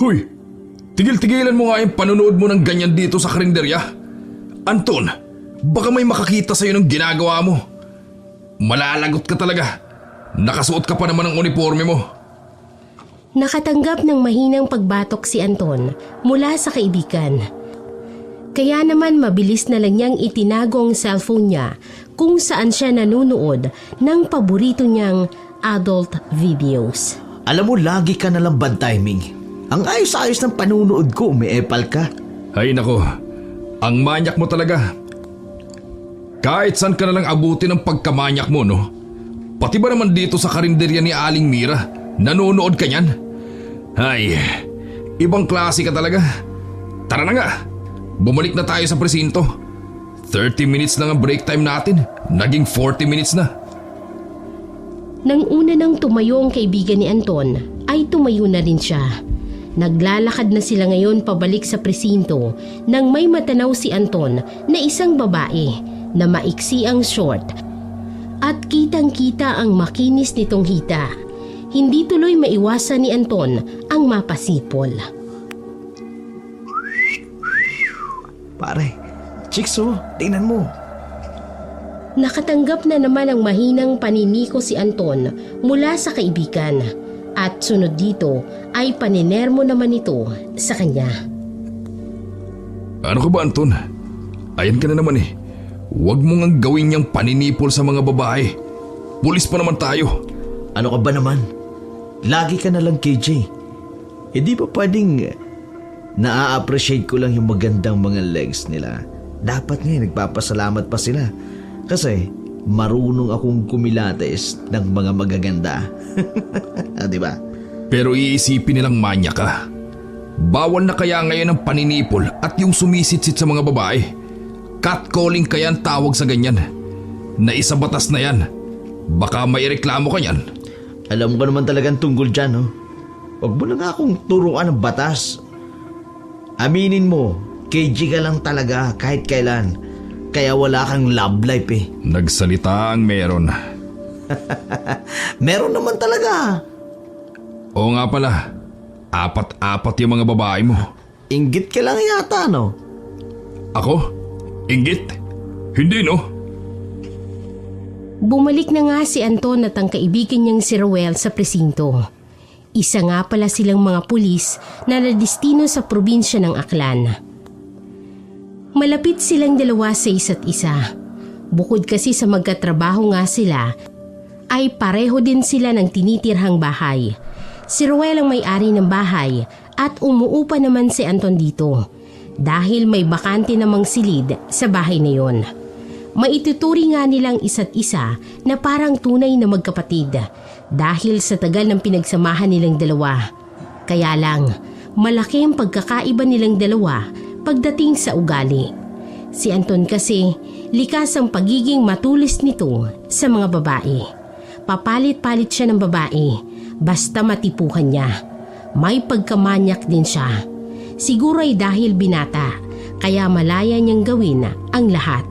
Hoy, tigil-tigilan mo nga yung panonood mo ng ganyan dito sa karinderya. Anton, baka may makakita sa'yo ng ginagawa mo. Malalagot ka talaga. Nakasuot ka pa naman ng uniforme mo. Nakatanggap ng mahinang pagbatok si Anton mula sa kaibigan. Kaya naman mabilis na lang niyang itinago ang cellphone niya kung saan siya nanonood ng paborito niyang adult videos. Alam mo, lagi ka nalang bad timing. Ang ayos-ayos ng panunood ko, may epal ka. Ay nako, ang manyak mo talaga. Kahit saan ka nalang abuti ng pagkamanyak mo, no? Pati ba naman dito sa karinderya ni Aling Mira, nanonood ka niyan? Ay, ibang klase ka talaga. Tara na nga, bumalik na tayo sa presinto. 30 minutes lang ang break time natin, naging 40 minutes na. Nang una nang tumayo ang kaibigan ni Anton, ay tumayo na rin siya. Naglalakad na sila ngayon pabalik sa presinto nang may matanaw si Anton na isang babae na maiksi ang short at kitang-kita ang makinis nitong hita. Hindi tuloy maiwasan ni Anton ang mapasipol. Pare, chicks oh, tingnan mo. Nakatanggap na naman ang mahinang paniniko si Anton mula sa kaibigan at sunod dito ay paninermo naman ito sa kanya. Ano ka ba, Anton? Ayan ka na naman eh. Huwag mo ngang gawin niyang paninipol sa mga babae. Pulis pa naman tayo. Ano ka ba naman? Lagi ka na lang, KJ. E di ba pwedeng naa-appreciate ko lang yung magandang mga legs nila? Dapat nga nagpapasalamat pa sila. Kasi marunong akong kumilates ng mga magaganda. Di ba? Pero iisipin nilang manya ka. Bawal na kaya ngayon ang paninipol at yung sumisitsit sa mga babae. Catcalling kaya ang tawag sa ganyan. Naisa batas na yan. Baka may reklamo ka yan. Alam ko naman talagang tungkol dyan, no? Huwag mo na nga akong turuan ng batas. Aminin mo, KG ka lang talaga kahit kailan. Kaya wala kang love life eh. Nagsalita ang meron. Meron naman talaga. Oo nga pala. Apat-apat yung mga babae mo. Inggit ka lang yata, no? Ako? Inggit? Hindi, no? Bumalik na nga si Anton at ang kaibigan niyang si Roel sa presinto. Isa nga pala silang mga pulis na nadistino sa probinsya ng Aklan. Malapit silang dalawa sa isa't isa. Bukod kasi sa magkatrabaho nga sila, ay pareho din sila ng tinitirhang bahay. Si Roel ang may-ari ng bahay at umuupa naman si Anton dito dahil may bakante namang silid sa bahay na yon. Maituturi nga nilang isa't isa na parang tunay na magkapatid dahil sa tagal ng pinagsamahan nilang dalawa. Kaya lang, malaki ang pagkakaiba nilang dalawa pagdating sa ugali. Si Anton kasi, likas ang pagiging matulis nito sa mga babae. Papalit-palit siya ng babae, basta matipuhan niya. May pagkamanyak din siya. Siguro ay dahil binata, kaya malaya niyang gawin ang lahat.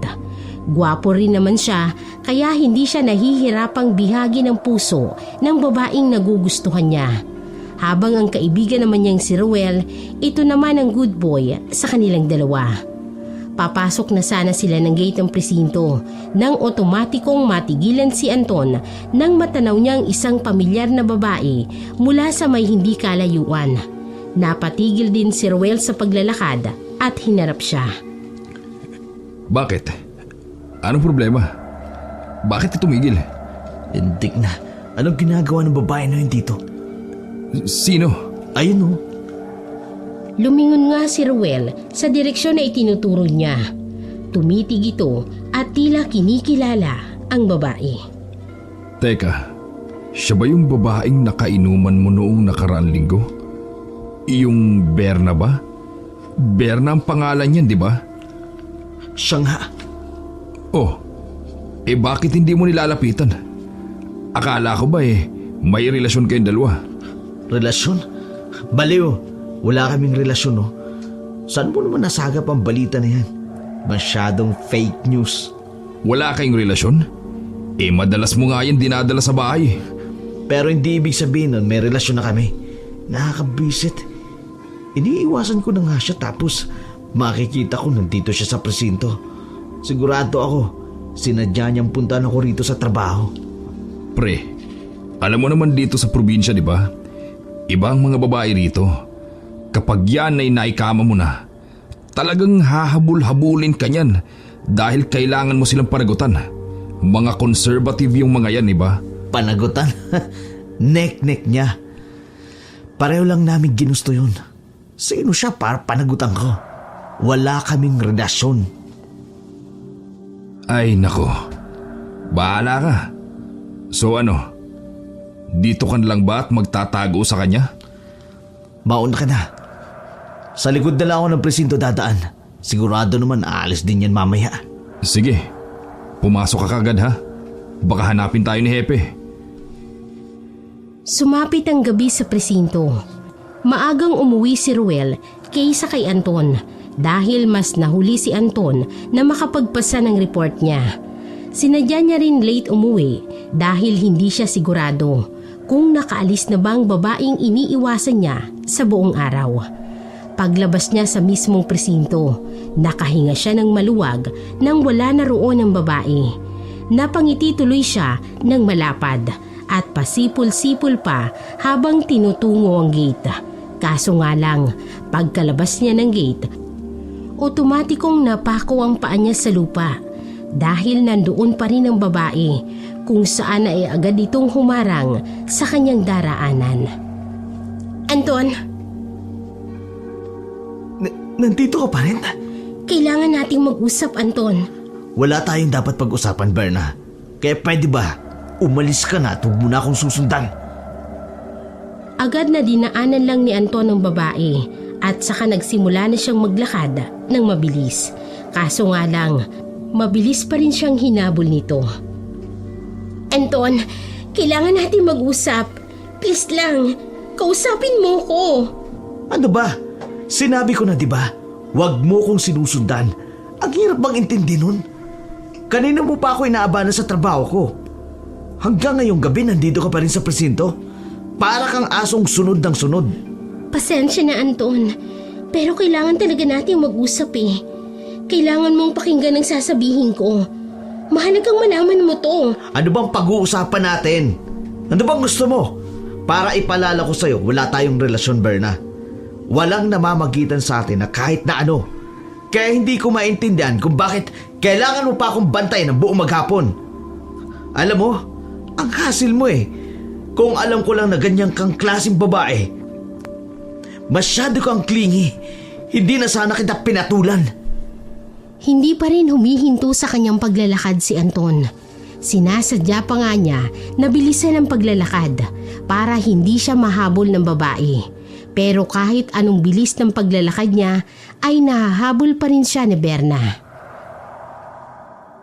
Gwapo rin naman siya, kaya hindi siya nahihirapang bihagi ng puso ng babaeng nagugustuhan niya. Habang ang kaibigan naman niyang si Roel, ito naman ang good boy sa kanilang dalawa. Papasok na sana sila ng gate ng presinto nang otomatikong matigilan si Anton nang matanaw niyang isang pamilyar na babae mula sa may hindi kalayuan. Napatigil din si Roel sa paglalakad at hinarap siya. Bakit? Anong problema? Bakit tumigil? Hindik na. Anong ginagawa ng babae na yun dito? Sino? Ayun oh. Lumingon nga si Roel sa direksyon na itinuturo niya. Tumitig ito at tila kinikilala ang babae. Teka, siya ba yung babaeng nakainuman mo noong nakaraang linggo? Yung Berna ba? Berna ang pangalan niyan, di ba? Siya nga. Oh, bakit hindi mo nilalapitan? Akala ko ba may relasyon kayong dalawa? Relasyon? Baliw. Wala kaming relasyon, no? Saan mo naman nasagap ang balita na yan? Masyadong fake news. Wala kayong relasyon? Madalas mo nga yan dinadala sa bahay. Pero hindi ibig sabihin nun may relasyon na kami. Nakakabisit. Iniiwasan ko na nga siya tapos makikita ko nandito siya sa presinto. Sigurado ako, sinadya niyang puntahan ako rito sa trabaho. Pre, alam mo naman dito sa probinsya, di ba? Iba ang mga babae rito. Kapag yan ay naikama mo na, talagang hahabol-habulin ka niyan dahil kailangan mo silang panagutan. Mga conservative yung mga yan, di ba? Panagutan? Nek-nek niya. Pareho lang namin ginusto yun. Sino siya para panagutan ko? Wala kaming relasyon. Ay nako, bahala ka. So ano, dito ka na lang ba at magtatago sa kanya? Mauna ka na. Sa likod na lang ako ng presinto dadaan. Sigurado naman aalis din yan mamaya. Sige, pumasok ka kagad ha. Baka hanapin tayo ni Hepe. Sumapit ang gabi sa presinto. Maagang umuwi si Ruel kaysa kay Anton dahil mas nahuli si Anton na makapagpasa ng report niya. Sinadya niya rin late umuwi dahil hindi siya sigurado kung nakaalis na bang babaeng iniiwasan niya sa buong araw. Paglabas niya sa mismong presinto, nakahinga siya ng maluwag nang wala na roon ang babae. Napangiti tuloy siya ng malapad at pasipol-sipol pa habang tinutungo ang gate. Kaso nga lang, pagkalabas niya ng gate, otomatikong napako ang paa niya sa lupa dahil nandoon pa rin ang babae kung saan ay agad itong humarang sa kanyang daraanan. Anton, Nandito ka pa rin? kailangan nating mag-usap, Anton. Wala tayong dapat pag-usapan, Berna. Kaya pwede ba, umalis ka na at huwag mo na akong susundan. Agad na dinaanan lang ni Anton ang babae at saka nagsimula na siyang maglakad ng mabilis. Kaso nga lang, mabilis pa rin siyang hinabol nito. Anton, kailangan natin mag-usap. Please lang, kausapin mo ko. Ano ba? Sinabi ko na di ba? Huwag mo kong sinusundan. Ang hirap bang intindi nun? Kanina mo pa ako inaabala sa trabaho ko. Hanggang ngayong gabi nandito ka pa rin sa presinto? Para kang asong sunod ng sunod. Pasensya na, Anton. Pero kailangan talaga natin mag-usap eh. Kailangan mong pakinggan ang sasabihin ko. Mahalagang malaman mo to. Ano bang pag-uusapan natin? Ano bang gusto mo? Para ipalala ko sa'yo, wala tayong relasyon, Berna. Walang namamagitan sa atin na kahit na ano. Kaya hindi ko maintindihan kung bakit kailangan mo pa akong bantayan ng buong maghapon. Alam mo, ang hassle mo eh. Kung alam ko lang na ganyan kang klaseng babae, masyado kang clingy. Hindi na sana kita pinatulan. Hindi pa rin humihinto sa kanyang paglalakad si Anton. Sinasadya pa nga niya na bilisan ang paglalakad para hindi siya mahabol ng babae. Pero kahit anong bilis ng paglalakad niya ay nahahabol pa rin siya ni Berna.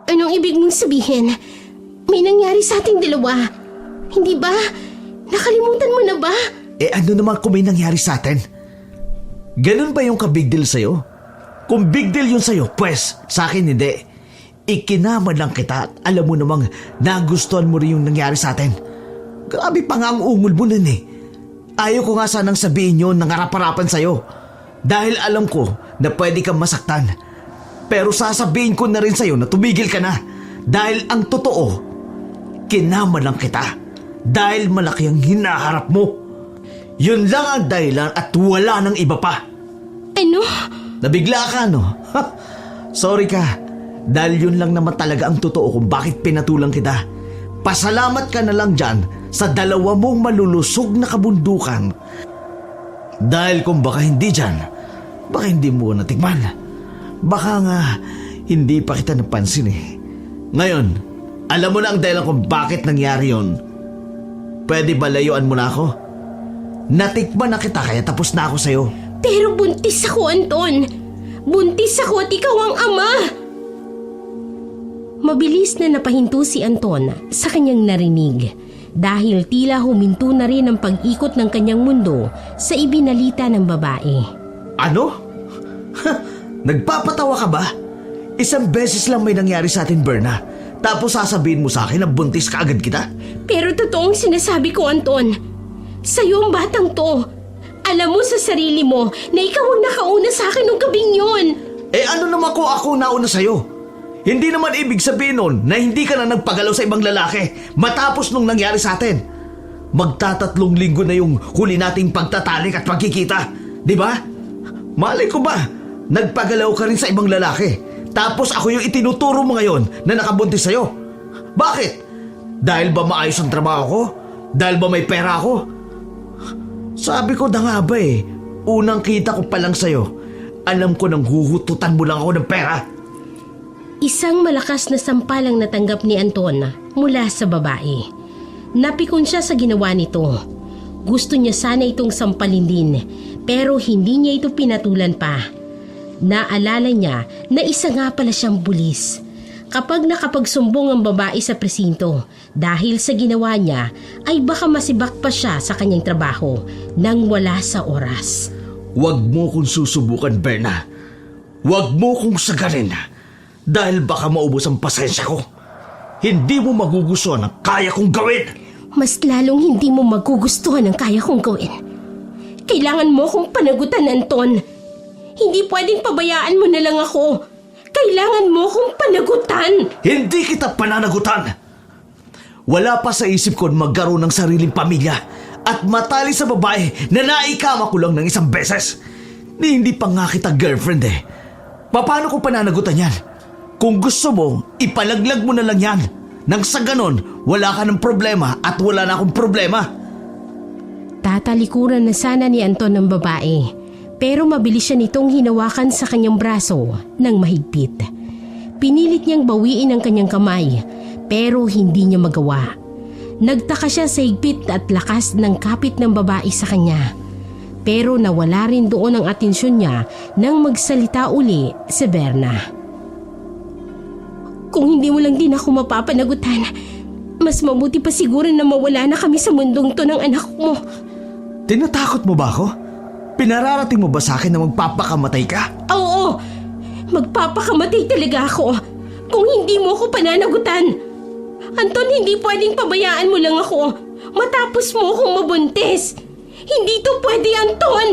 Anong ibig mong sabihin? May nangyari sa ating dalawa. Hindi ba? Nakalimutan mo na ba? Eh ano naman kung may nangyari sa atin? Ganun ba yung ka-big deal sa'yo? Kung big deal yun sa'yo, pues sa akin hindi. Ikinama lang kita at alam mo namang nagustuhan mo rin yung nangyari sa atin. Grabe pa nga ang ungol mo nun eh. Ayaw ko nga sanang sabihin yun ng harap-harapan sa'yo. Dahil alam ko na pwede kang masaktan. Pero sasabihin ko na rin sa'yo na tumigil ka na. Dahil ang totoo, kinama lang kita. Dahil malaki ang hinaharap mo. Yun lang ang dahilan at wala nang iba pa. Ano? Nabigla ka, no? Sorry ka. Dahil yun lang naman talaga ang totoo kung bakit pinatulang kita. Pasalamat ka na lang dyan sa dalawa mong malulusog na kabundukan. Dahil kung baka hindi dyan, baka hindi mo natikman. Baka nga hindi pa kita napansin eh. Ngayon, alam mo na ang dahilan kung bakit nangyari yun. Pwede ba layuan mo na ako? Natikman na kita kaya tapos na ako sa'yo. Pero buntis ako, Anton. Buntis ako at ikaw ang ama. Mabilis na napahinto si Anton sa kanyang narinig dahil tila huminto na rin ang pag-ikot ng kanyang mundo sa ibinalita ng babae. Ano? Nagpapatawa ka ba? Isang beses lang may nangyari sa atin, Berna. Tapos sasabihin mo sa akin na buntis ka agad kita? Pero totoong sinasabi ko, Anton. Sa'yo ang batang to. Alam mo sa sarili mo na ikaw ang nakauna sa akin nung gabing yun. Ano naman ko ako nauna sa'yo? Hindi naman ibig sabihin nun na hindi ka na nagpagalaw sa ibang lalaki matapos nung nangyari sa atin. Magtatatlong linggo na yung huli nating pagtatalik at pagkikita. Di ba? Malay ko ba, nagpagalaw ka rin sa ibang lalaki. Tapos ako yung itinuturo mo ngayon na nakabuntis sa'yo. Bakit? Dahil ba maayos ang trabaho ko? Dahil ba may pera ako? Sabi ko na nga ba unang kita ko pa lang sa'yo, alam ko nang huhututan mo lang ako ng pera. Isang malakas na sampalang natanggap ni Anton mula sa babae. Napikon siya sa ginawa nito. Gusto niya sana itong sampalin din, pero hindi niya ito pinatulan pa. Naalala niya na isa nga pala siyang pulis. Kapag nakapagsumbong ang babae sa presinto dahil sa ginawa niya, ay baka masibak pa siya sa kanyang trabaho nang wala sa oras. Huwag mo kong susubukan, Berna. Huwag mo kong sagalin dahil baka maubos ang pasensya ko. Hindi mo magugustuhan ang kaya kong gawin. Mas lalong hindi mo magugustuhan ang kaya kong gawin. Kailangan mo akong panagutan, Anton. Hindi pwedeng pabayaan mo na lang ako. Kailangan mo akong panagutan. Hindi kita pananagutan. Wala pa sa isip ko magkaroon ng sariling pamilya at matali sa babae na naikama ko lang ng isang beses. Hindi pa nga kita girlfriend Paano ko pananagutan yan? Kung gusto mo, ipalaglag mo na lang yan. Nang sa ganon, wala ka ng problema at wala na akong problema. Tatalikuran na sana ni Anton ng babae, pero mabilis siya nitong hinawakan sa kanyang braso ng mahigpit. Pinilit niyang bawiin ang kanyang kamay, pero hindi niya magawa. Nagtaka siya sa higpit at lakas ng kapit ng babae sa kanya. Pero nawala rin doon ang atensyon niya nang magsalita uli si Berna. Kung hindi mo lang din ako mapapanagutan, mas mabuti pa siguro na mawala na kami sa mundong to ng anak mo. Tinatakot mo ba ako? Pinararating mo ba sa akin na magpapakamatay ka? Oo, magpapakamatay talaga ako kung hindi mo ako pananagutan. Anton, hindi pwedeng pabayaan mo lang ako matapos mo akong mabuntis. Hindi to pwede, Anton!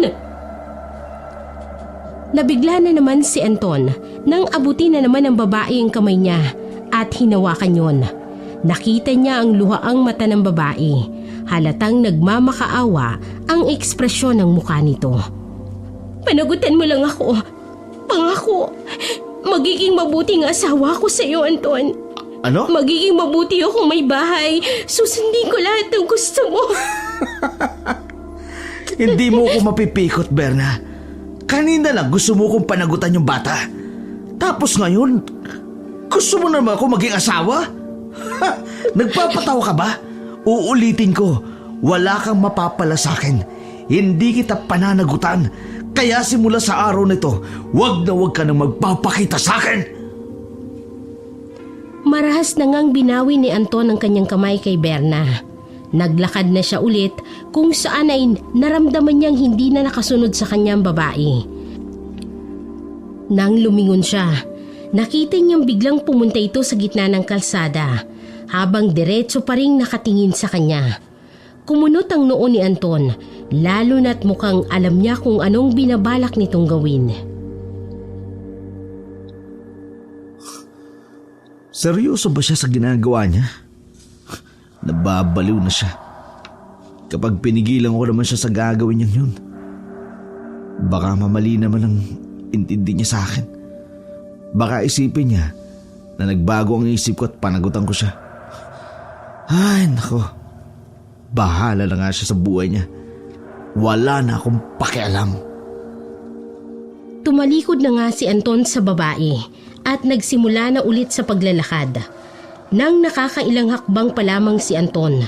Nabigla na naman si Anton nang abutin na naman ng babae ang kamay niya at hinawakan yon. Nakita niya ang luhaang mata ng babae. Halatang nagmamakaawa ang ekspresyon ng mukha nito. Panagutan mo lang ako. Pangako, magiging mabuting asawa ko sa iyo, Anton. Ano? Magiging mabuti akong may bahay. Susundin ko lahat ng gusto mo. Hindi mo ko mapipikot, Berna. Kanina lang gusto mo kong panagutan yung bata. Tapos ngayon, gusto mo naman ako maging asawa? Nagpapatawa ka ba? Uulitin ko, wala kang mapapala sa akin. Hindi kita pananagutan. Kaya simula sa araw nito, wag ka nang magpapakita sa akin. Marahas na ngang binawi ni Anton ang kanyang kamay kay Berna. Naglakad na siya ulit kung saan ay naramdaman niyang hindi na nakasunod sa kanyang babae. Nang lumingon siya, nakita niyang biglang pumunta ito sa gitna ng kalsada habang diretso pa ring nakatingin sa kanya. Kumunot ang noo ni Anton, lalo na't mukhang alam niya kung anong binabalak nitong gawin. Seryoso ba siya sa ginagawa niya? Nababaliw na siya. Kapag pinigilan ko naman siya sa gagawin niyang yun, baka mamali naman ang intindi niya sa akin. Baka isipin niya na nagbago ang isip ko at panagutan ko siya. Ay, nako. Bahala na nga siya sa buhay niya. Wala na akong pakialam. Tumalikod na nga si Anton sa babae at nagsimula na ulit sa paglalakad. Nang nakakailang hakbang pa lamang si Anton,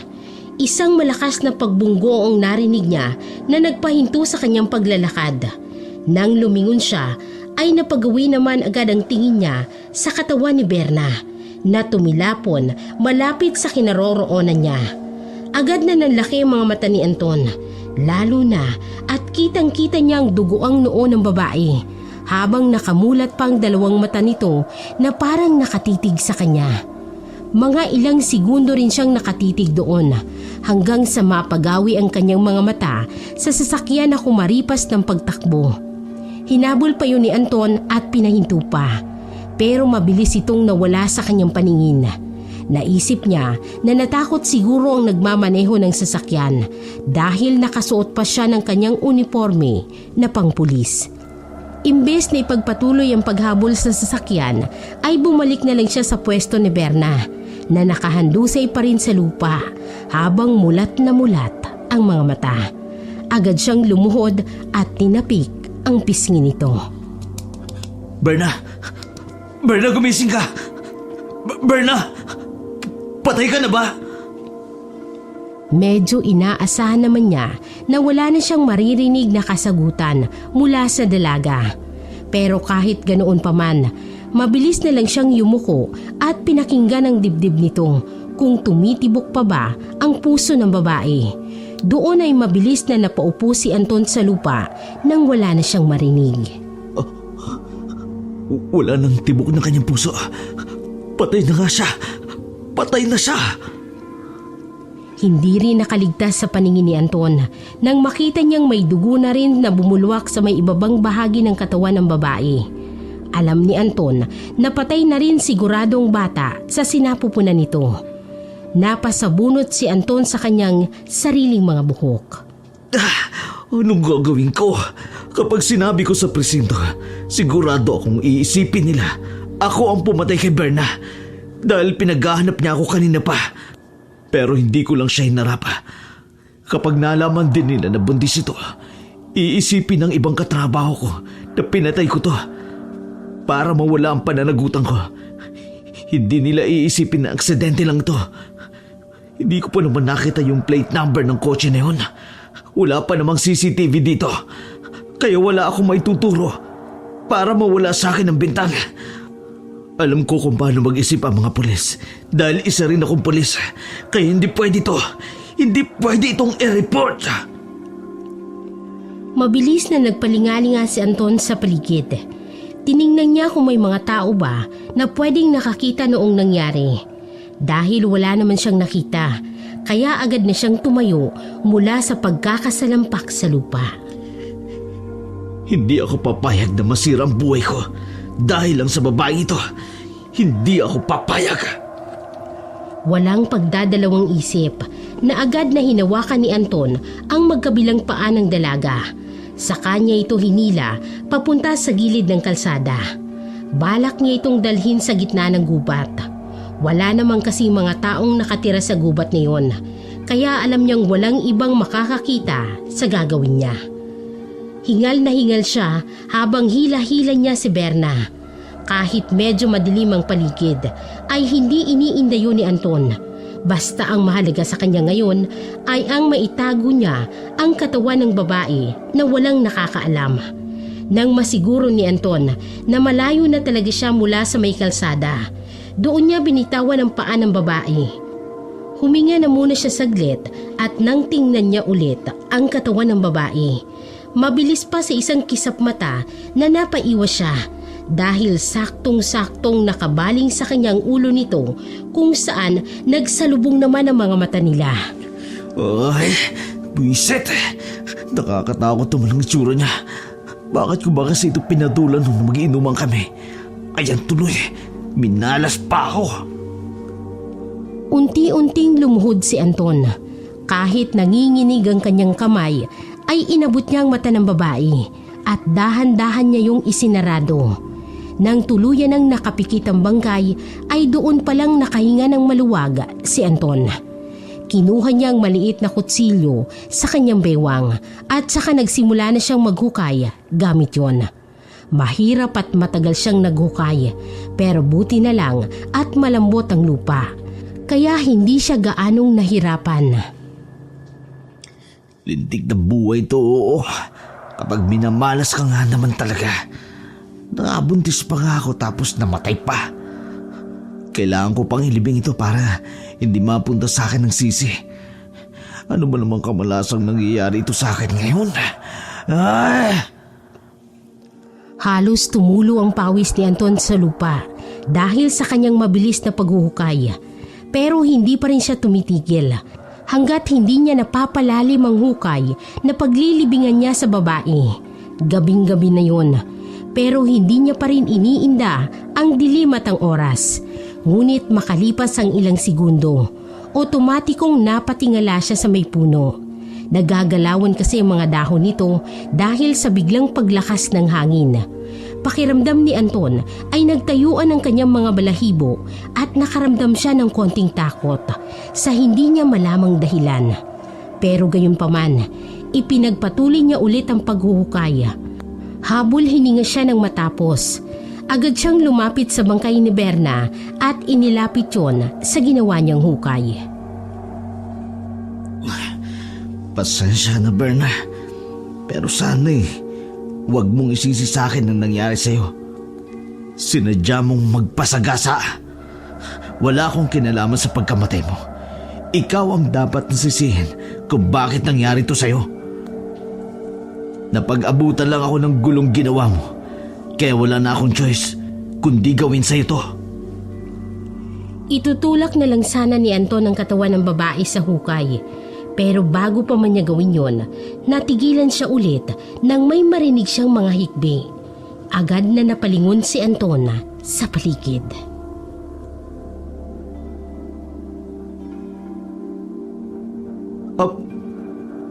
isang malakas na pagbunggo ang narinig niya na nagpahinto sa kanyang paglalakad. Nang lumingon siya, ay napagawi naman agad ang tingin niya sa katawan ni Berna na tumilapon malapit sa kinaroroonan niya. Agad na nanlaki ang mga mata ni Anton, lalo na at kitang-kita niya ang dugoang noo ng babae habang nakamulat pang dalawang mata nito na parang nakatitig sa kanya. Mga ilang segundo rin siyang nakatitig doon hanggang sa mapagawi ang kanyang mga mata sa sasakyan na kumaripas ng pagtakbo. Hinabol pa yun ni Anton at pinahinto pa, pero mabilis itong nawala sa kanyang paningin. Naisip niya na natakot siguro ang nagmamaneho ng sasakyan dahil nakasuot pa siya ng kanyang uniforme na pangpulis. Imbes na ipagpatuloy ang paghabol sa sasakyan, ay bumalik na lang siya sa pwesto ni Berna na nakahandusay pa rin sa lupa habang mulat na mulat ang mga mata. Agad siyang lumuhod at tinapik ang pisngi nito. Berna! Berna, gumising ka! Berna! Patay ka na ba? Medyo inaasahan naman niya na wala na siyang maririnig na kasagutan mula sa dalaga. Pero kahit ganoon pa man, mabilis na lang siyang yumuko at pinakinggan ang dibdib nito kung tumitibok pa ba ang puso ng babae. Doon ay mabilis na napaupo si Anton sa lupa nang wala na siyang marinig. Wala nang tibok ng kanyang puso. Patay na nga siya. Patay na siya. Hindi rin nakaligtas sa paningin ni Anton nang makita niyang may dugo na rin na bumulwak sa may ibabang bahagi ng katawan ng babae. Alam ni Anton na patay na rin siguradong bata sa sinapupunan nito. Napasabunot si Anton sa kanyang sariling mga buhok. Anong gagawin ko? Kapag sinabi ko sa presinto, sigurado akong iisipin nila ako ang pumatay kay Berna dahil pinaghahanap niya ako kanina pa. Pero hindi ko lang siya hinarap. Kapag nalaman din nila na bundis ito, iisipin ng ibang katrabaho ko na pinatay ko to para mawala ang pananagutan ko. Hindi nila iisipin na aksidente lang ito. Hindi ko pa naman nakita yung plate number ng kotse na yun. Wala pa namang CCTV dito. Kaya wala akong maituturo para mawala sa akin ang bintang. Alam ko kung paano mag-isip ang mga pulis dahil isa rin akong pulis. Kaya hindi pwede ito. Hindi pwede itong i-report. Mabilis na nagpalingali nga si Anton sa paligid. Tiningnan niya kung may mga tao ba na pwedeng nakakita noong nangyari. Dahil wala naman siyang nakita, kaya agad na siyang tumayo mula sa pagkakasalampak sa lupa. Hindi ako papayag na masira ang buhay ko dahil lang sa babae ito. Hindi ako papayag. Walang pagdadalawang isip na agad na hinawakan ni Anton ang magkabilang paa ng dalaga. Sa kanya ito hinila papunta sa gilid ng kalsada. Balak niya itong dalhin sa gitna ng gubat. Wala namang kasing mga taong nakatira sa gubat na yun, kaya alam niyang walang ibang makakakita sa gagawin niya. Hingal na hingal siya habang hila-hila niya si Berna. Kahit medyo madilim ang paligid, ay hindi iniinda yun ni Anton. Basta ang mahalaga sa kanya ngayon ay ang maitago niya ang katawan ng babae na walang nakakaalam. Nang masiguro ni Anton na malayo na talaga siya mula sa may kalsada, doon niya binitawan ang paa ng babae. Huminga na muna siya saglit at nang tingnan niya ulit ang katawan ng babae, mabilis pa sa isang kisap mata na napaiwas siya dahil saktong-saktong nakabaling sa kanyang ulo nito kung saan nagsalubong naman ang mga mata nila. Ay, buisit. Nakakatakot naman ang itsura niya. Bakit ko ba kasi ito pinadulan nung mag-iinuman kami? Ayan tuloy, minalas pa ako. Unti-unting lumuhod si Anton. Kahit nanginginig ang kanyang kamay, ay inabot niya ang mata ng babae at dahan-dahan niya yung isinarado. Nang tuluyan ng nakapikit ang bangkay, ay doon palang nakahinga ng maluwag si Anton. Kinuha niya ang maliit na kutsilyo sa kanyang bewang at saka nagsimula na siyang maghukay gamit yon. Mahirap at matagal siyang naghukay, pero buti na lang at malambot ang lupa. Kaya hindi siya gaanong nahirapan. Lintik na buhay to. Kapag minamalas ka nga naman talaga. Nakabuntis pa nga ako tapos namatay pa. Kailangan ko pang ilibing ito para hindi mapunta sa akin ng sisi. Ano ba namang kamalasang nangyayari ito sa akin ngayon? Ay! Halos tumulo ang pawis ni Anton sa lupa dahil sa kanyang mabilis na paghuhukay. pero hindi pa rin siya tumitigil hanggat hindi niya napapalalim ang hukay na paglilibingan niya sa babae. Gabing-gabi na yun, pero hindi niya pa rin iniinda ang dilim at ang oras. Ngunit makalipas ang ilang segundo, otomatikong napatingala siya sa may puno. Nagagalawan kasi ang mga dahon nito dahil sa biglang paglakas ng hangin. Pakiramdam ni Anton ay nagtayuan ang kanyang mga balahibo at nakaramdam siya ng konting takot sa hindi niya malamang dahilan. Pero gayunpaman, ipinagpatuloy niya ulit ang paghuhukay. Habol hininga siya ng matapos. Agad siyang lumapit sa bangkay ni Berna at inilapit yon sa ginawa niyang hukay. Pasensya na, Berna. Pero sana huwag mong isisi sa akin ang nangyari sa'yo. Sinadya mong magpasagasa. Wala akong kinalaman sa pagkamatay mo. Ikaw ang dapat nasisihin kung bakit nangyari to sa'yo. Napag-abutan lang ako ng gulong ginawa mo. Kaya wala na akong choice kundi gawin sa'yo to. Itutulak na lang sana ni Anton ang katawan ng babae sa hukay. Pero bago pa man niya gawin yon, natigilan siya ulit nang may marinig siyang mga hikbi. Agad na napalingon si Anton sa paligid.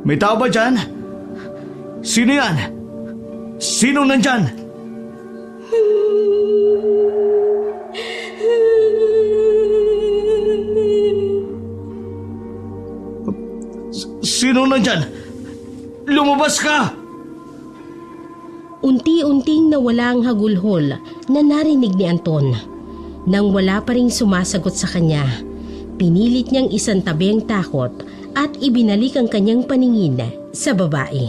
May tao ba dyan? Sino yan? Sino nandyan? Sino nandyan? Lumabas ka! Unti-unting nawala ang hagulhol na narinig ni Anton. Nang wala pa ring sumasagot sa kanya, pinilit niyang isantabi ang takot at ibinalik ang kanyang paningin sa babae.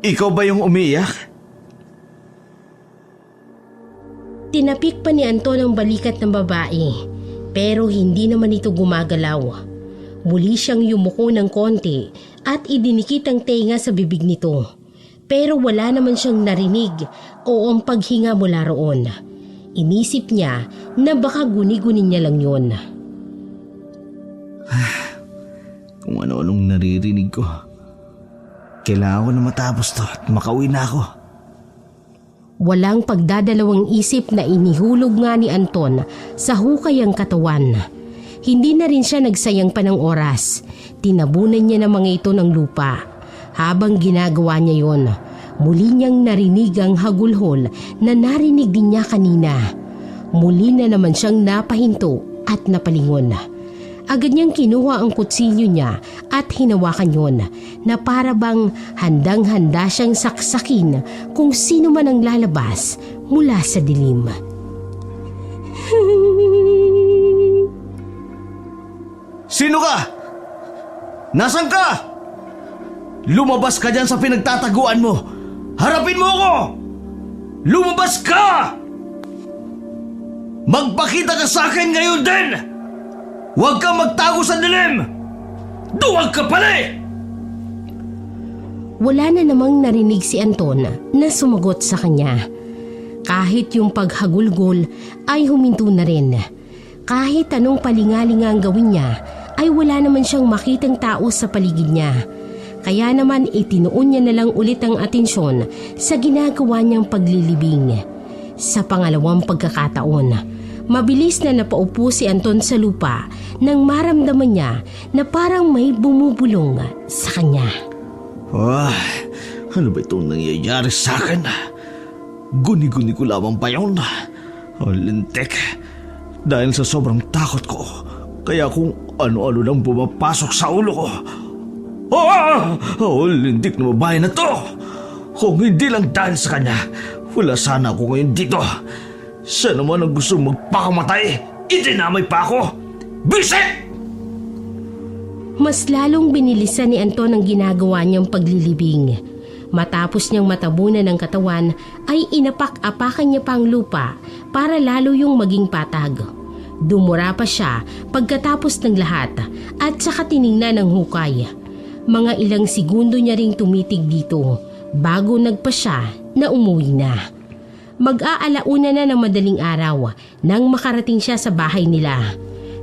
Ikaw ba yung umiiyak? Tinapik pa ni Anton ang balikat ng babae, pero hindi naman ito gumagalaw. Muli siyang yumuko ng konti at idinikit ang tenga sa bibig nito. Pero wala naman siyang narinig o ang paghinga mula roon. Inisip niya na baka guni-guni niya lang yun. Kung ano-anong naririnig ko. Kailangan ko na matapos to at makauwi na ako. Walang pagdadalawang isip na inihulog nga ni Anton sa hukay ang katawan. Hindi na rin siya nagsayang pa ng oras. Tinabunan niya ng mga ito ng lupa. Habang ginagawa niya yon, muli niyang narinig ang hagulhol na narinig din niya kanina. Muli na naman siyang napahinto at napalingon. Agad niyang kinuha ang kutsilyo niya at hinawakan yon na para bang handang-handa siyang saksakin kung sino man ang lalabas mula sa dilim. Sino ka? Nasaan ka? Lumabas ka dyan sa pinagtataguan mo. Harapin mo ako! Lumabas ka! Magpakita ka sa akin ngayon din! Huwag kang magtago sa dilim! Duwag ka pala eh! Wala na namang narinig si Anton na sumagot sa kanya. Kahit yung paghagulgol ay huminto na rin. Kahit anong palingalinga ang gawin niya, ay wala naman siyang makitang tao sa paligid niya. Kaya naman itinuon niya na lang ulit ang atensyon sa ginagawa niyang paglilibing. Sa pangalawang pagkakataon, mabilis na napaupo si Anton sa lupa nang maramdaman niya na parang may bumubulong sa kanya. Ano ba itong nangyayari sa akin? Guni-guni ko lamang pa yun. Lintik. Dahil sa sobrang takot ko, kaya kung ano-ano lang pumapasok sa ulo ko. Lintik na babae na to! Kung hindi lang dahil sa kanya, wala sana ako ngayon dito. Siya naman ang gusto magpakamatay. Idinamay pa ako. Bisit! Mas lalong binilisan ni Anton ang ginagawa niyang paglilibing. Matapos niyang matabunan ng katawan, ay inapak-apakan niya pa ang lupa para lalo yung maging patag. Dumura pa siya pagkatapos ng lahat at saka tiningnan ng hukay. Mga ilang segundo niya ring tumitig dito bago nagpa siya na umuwi na. Mag-aalauna na ng madaling araw nang makarating siya sa bahay nila.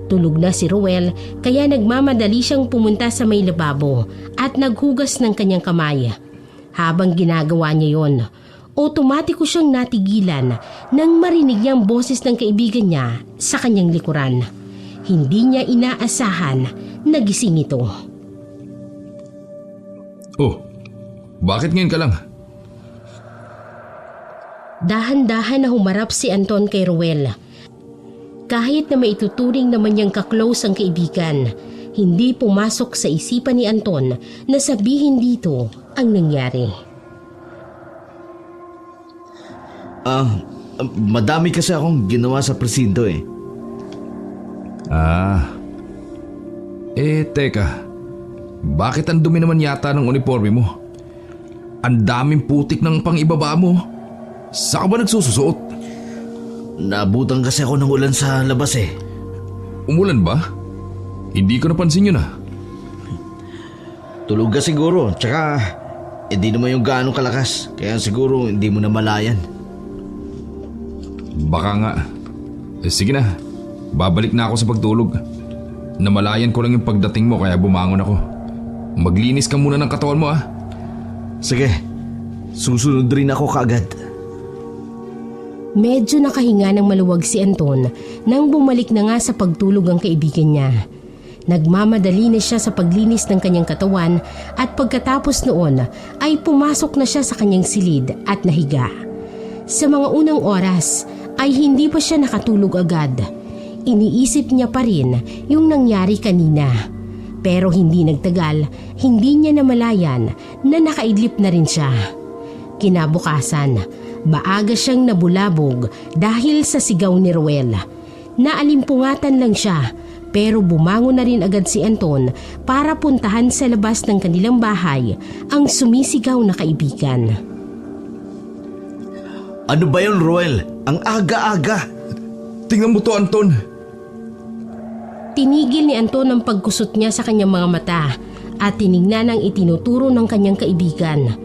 Tulog na si Ruel kaya nagmamadali siyang pumunta sa may lababo at naghugas ng kanyang kamay. Habang ginagawa niya yon, otomatiko siyang natigilan nang marinig niyang boses ng kaibigan niya sa kanyang likuran. Hindi niya inaasahan na gising ito. Oh, bakit ngayon ka lang? Dahan-dahan na humarap si Anton kay Ruel. Kahit na maituturing naman niyang kaklose ang kaibigan, hindi pumasok sa isipan ni Anton na sabihin dito ang nangyari. Madami kasi akong ginawa sa presinto eh. Teka. Bakit ang dumi naman yata ng uniforme mo? Ang daming putik ng pang-ibaba mo. Saan ka ba nagsususuot? Naabutan kasi ako ng ulan sa labas eh. Umulan ba? Hindi ko napansin yun Tulog ka siguro, tsaka di naman yung gaano kalakas. Kaya siguro hindi mo na malayan. Baka nga. Sige na, babalik na ako sa pagtulog. Namalayan ko lang yung pagdating mo kaya bumangon ako. Maglinis ka muna ng katawan mo Sige, susunod rin ako kaagad. Medyo nakahinga ng maluwag si Anton nang bumalik na nga sa pagtulog ang kaibigan niya. Nagmamadali na siya sa paglinis ng kanyang katawan at pagkatapos noon ay pumasok na siya sa kanyang silid at nahiga. Sa mga unang oras ay hindi pa siya nakatulog agad. Iniisip niya pa rin yung nangyari kanina. Pero hindi nagtagal, hindi niya namalayan na nakaidlip na rin siya. Kinabukasan, maaga siyang nabulabog dahil sa sigaw ni Ruel. Naalimpungatan lang siya pero bumangon na rin agad si Anton para puntahan sa labas ng kanilang bahay ang sumisigaw na kaibigan. Ano ba yun, Ruel? Ang aga-aga. Tingnan mo to, Anton. Tinigil ni Anton ang pagkusot niya sa kanyang mga mata at tinignan ang itinuturo ng kanyang kaibigan.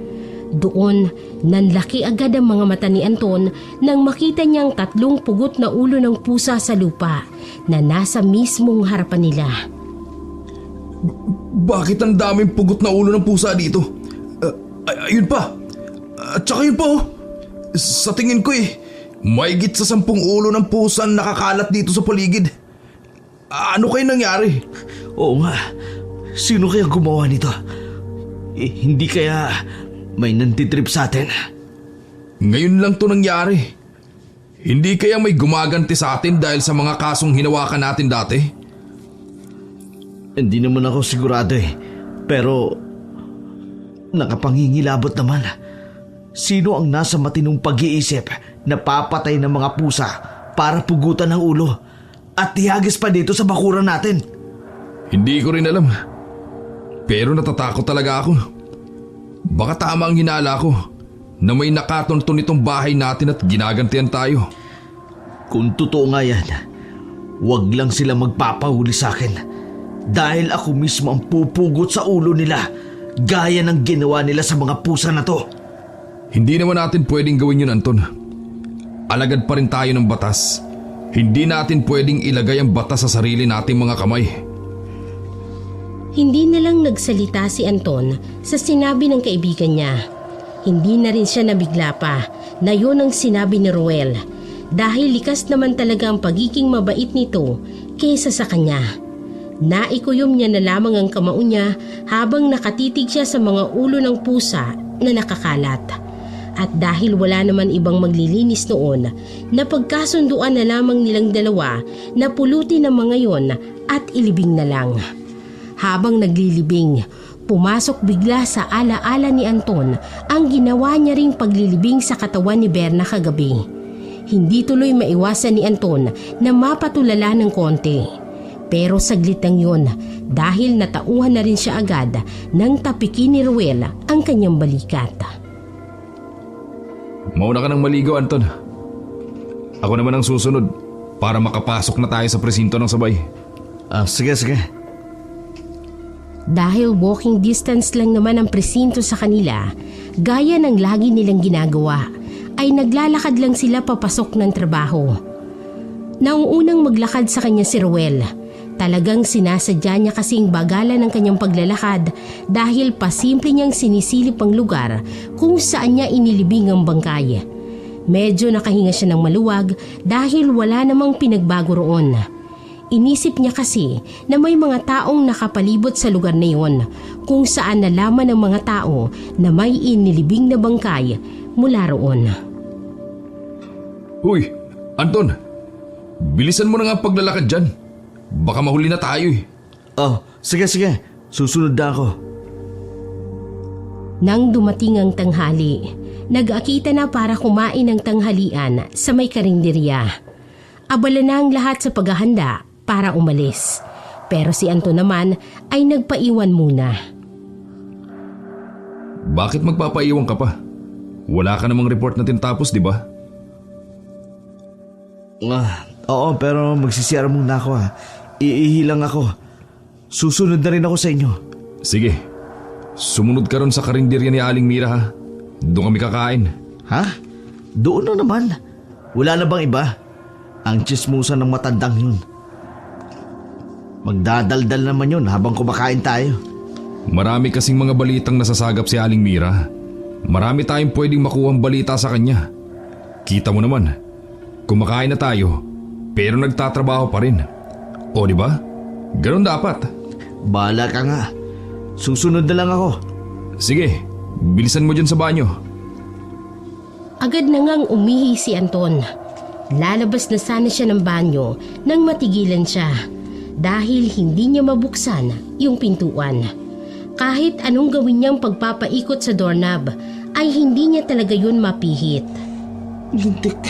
Doon, nanlaki agad ang mga mata ni Anton nang makita niyang 3 pugot na ulo ng pusa sa lupa na nasa mismong harapan nila. Bakit ang daming pugot na ulo ng pusa dito? Ayun pa. At saka yun pa Sa tingin ko mahigit sa 10 ulo ng pusa ang nakakalat dito sa paligid. Ano kayo nangyari? Oo nga, sino kaya gumawa nito? Hindi kaya may nantitrip sa atin? Ngayon lang to nangyari. Hindi kaya may gumaganti sa atin dahil sa mga kasong hinawakan natin dati? Hindi naman ako sigurado pero nakapangingilabot naman. Sino ang nasa matinong pag-iisip na papatay ng mga pusa para pugutan ng ulo at ihagis pa dito sa bakuran natin? Hindi ko rin alam. Pero natatakot talaga ako. Baka tama ang hinala ko na may nakatunton itong bahay natin at ginagantihan tayo. Kung totoo nga yan, wag lang sila magpapahuli sa akin dahil ako mismo ang pupugot sa ulo nila gaya ng ginawa nila sa mga pusa na to. Hindi naman natin pwedeng gawin yun, Anton. Alagad pa rin tayo ng batas. Hindi natin pwedeng ilagay ang batas sa sarili nating mga kamay. Hindi na lang nagsalita si Anton sa sinabi ng kaibigan niya. Hindi na rin siya nabigla pa na yun ang sinabi ni Ruel dahil likas naman talaga ang pagiging mabait nito kaysa sa kanya. Naikuyom niya na lamang ang kamao niya habang nakatitig siya sa mga ulo ng pusa na nakakalat. At dahil wala naman ibang maglilinis noon, napagkasunduan na lamang nilang dalawa na pulutin ang mga yon at ilibing na lang. Habang naglilibing, pumasok bigla sa alaala ni Anton ang ginawa niya ring paglilibing sa katawan ni Berna kagabi. Hindi tuloy maiwasan ni Anton na mapatulala ng konti. Pero saglit lang yun dahil natauhan na rin siya agad nang tapikin ni Ruel ang kanyang balikat. Mauna ka ng maligo, Anton. Ako naman ang susunod para makapasok na tayo sa presinto ng sabay. Sige. Dahil walking distance lang naman ang presinto sa kanila, gaya ng lagi nilang ginagawa, ay naglalakad lang sila papasok ng trabaho. Nauunang maglakad sa kanya si Ruel. Talagang sinasadya niya kasing bagalan ng kanyang paglalakad dahil pasimple niyang sinisilip ang lugar kung saan niya inilibing ang bangkay. Medyo nakahinga siya ng maluwag dahil wala namang pinagbago roon. Inisip niya kasi na may mga taong nakapalibot sa lugar na iyon kung saan nalaman ng mga tao na may inilibing na bangkay mula roon. Uy, Anton, bilisan mo na nga ang paglalakad dyan. Baka mahuli na tayo eh. Oh, sige. Susunod na ako. Nang dumating ang tanghali, nag-akita na para kumain ng tanghalian sa may karinderya. Abala na ang lahat sa paghahanda para umalis. Pero si Anton naman ay nagpaiwan muna. Bakit magpapaiwan ka pa? Wala ka namang report na tinatapos, di ba? Oo, pero magsisiyara muna ako ha. Iihi lang ako. Susunod na rin ako sa inyo. Sige, sumunod ka ron sa karinderya ni Aling Mira ha. Doon kami kakain. Ha? Doon na naman. Wala na bang iba? Ang tsismusan ng matandang yun. Magdadaldal naman yun habang kumakain tayo. Marami kasing mga balitang nasasagap si Aling Mira. Marami tayong pwedeng makuhang balita sa kanya. Kita mo naman, kumakain na tayo, pero nagtatrabaho pa rin. O di ba? Ganun dapat. Bahala ka nga. Susunod na lang ako. Sige, bilisan mo dyan sa banyo. Agad na ngang umihi si Anton. Lalabas na sana siya ng banyo nang matigilan siya dahil hindi niya mabuksan yung pintuan. Kahit anong gawin niyang pagpapaikot sa doorknob ay hindi niya talaga yun mapihit. Lintik,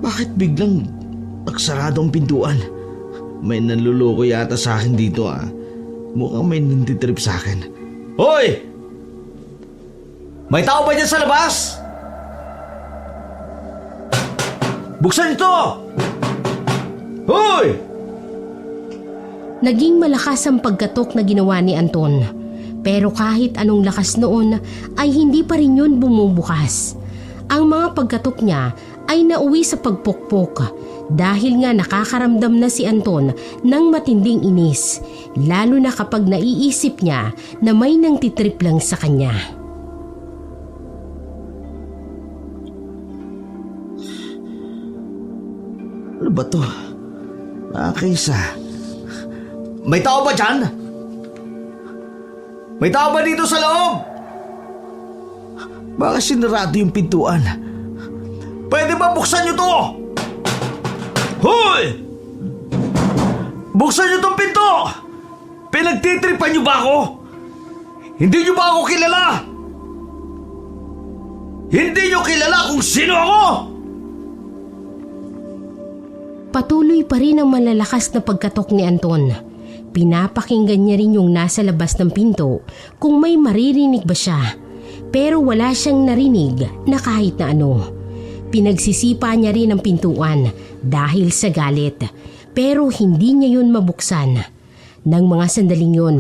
bakit biglang nagsarado ang pintuan? May nanluloko yata sa akin dito ah. Mukhang may nantitrip sa akin. Hoy! May tao ba dyan sa labas? Buksan ito! Hoy! Naging malakas ang pagkatok na ginawa ni Anton. Pero kahit anong lakas noon ay hindi pa rin yun bumubukas. Ang mga pagkatok niya ay nauwi sa pagpukpok dahil nga nakakaramdam na si Anton ng matinding inis, lalo na kapag naiisip niya na may nangtitrip lang sa kanya. Ano ba to? Nakakaisa. May tao ba dyan? May tao ba dito sa loob? Baka sinarado yung pintuan. Pwede ba buksan niyo to? Hoy! Buksan niyo tong pinto! Pinagtitripan niyo ba ako? Hindi niyo ba ako kilala? Hindi niyo kilala kung sino ako? Patuloy pa rin ang malalakas na pagkatok ni Anton. Pinapakinggan niya rin yung nasa labas ng pinto kung may maririnig ba siya. Pero wala siyang narinig na kahit na ano. Pinagsisipa niya rin ang pintuan dahil sa galit. Pero hindi niya yun mabuksan. Nang mga sandaling yun,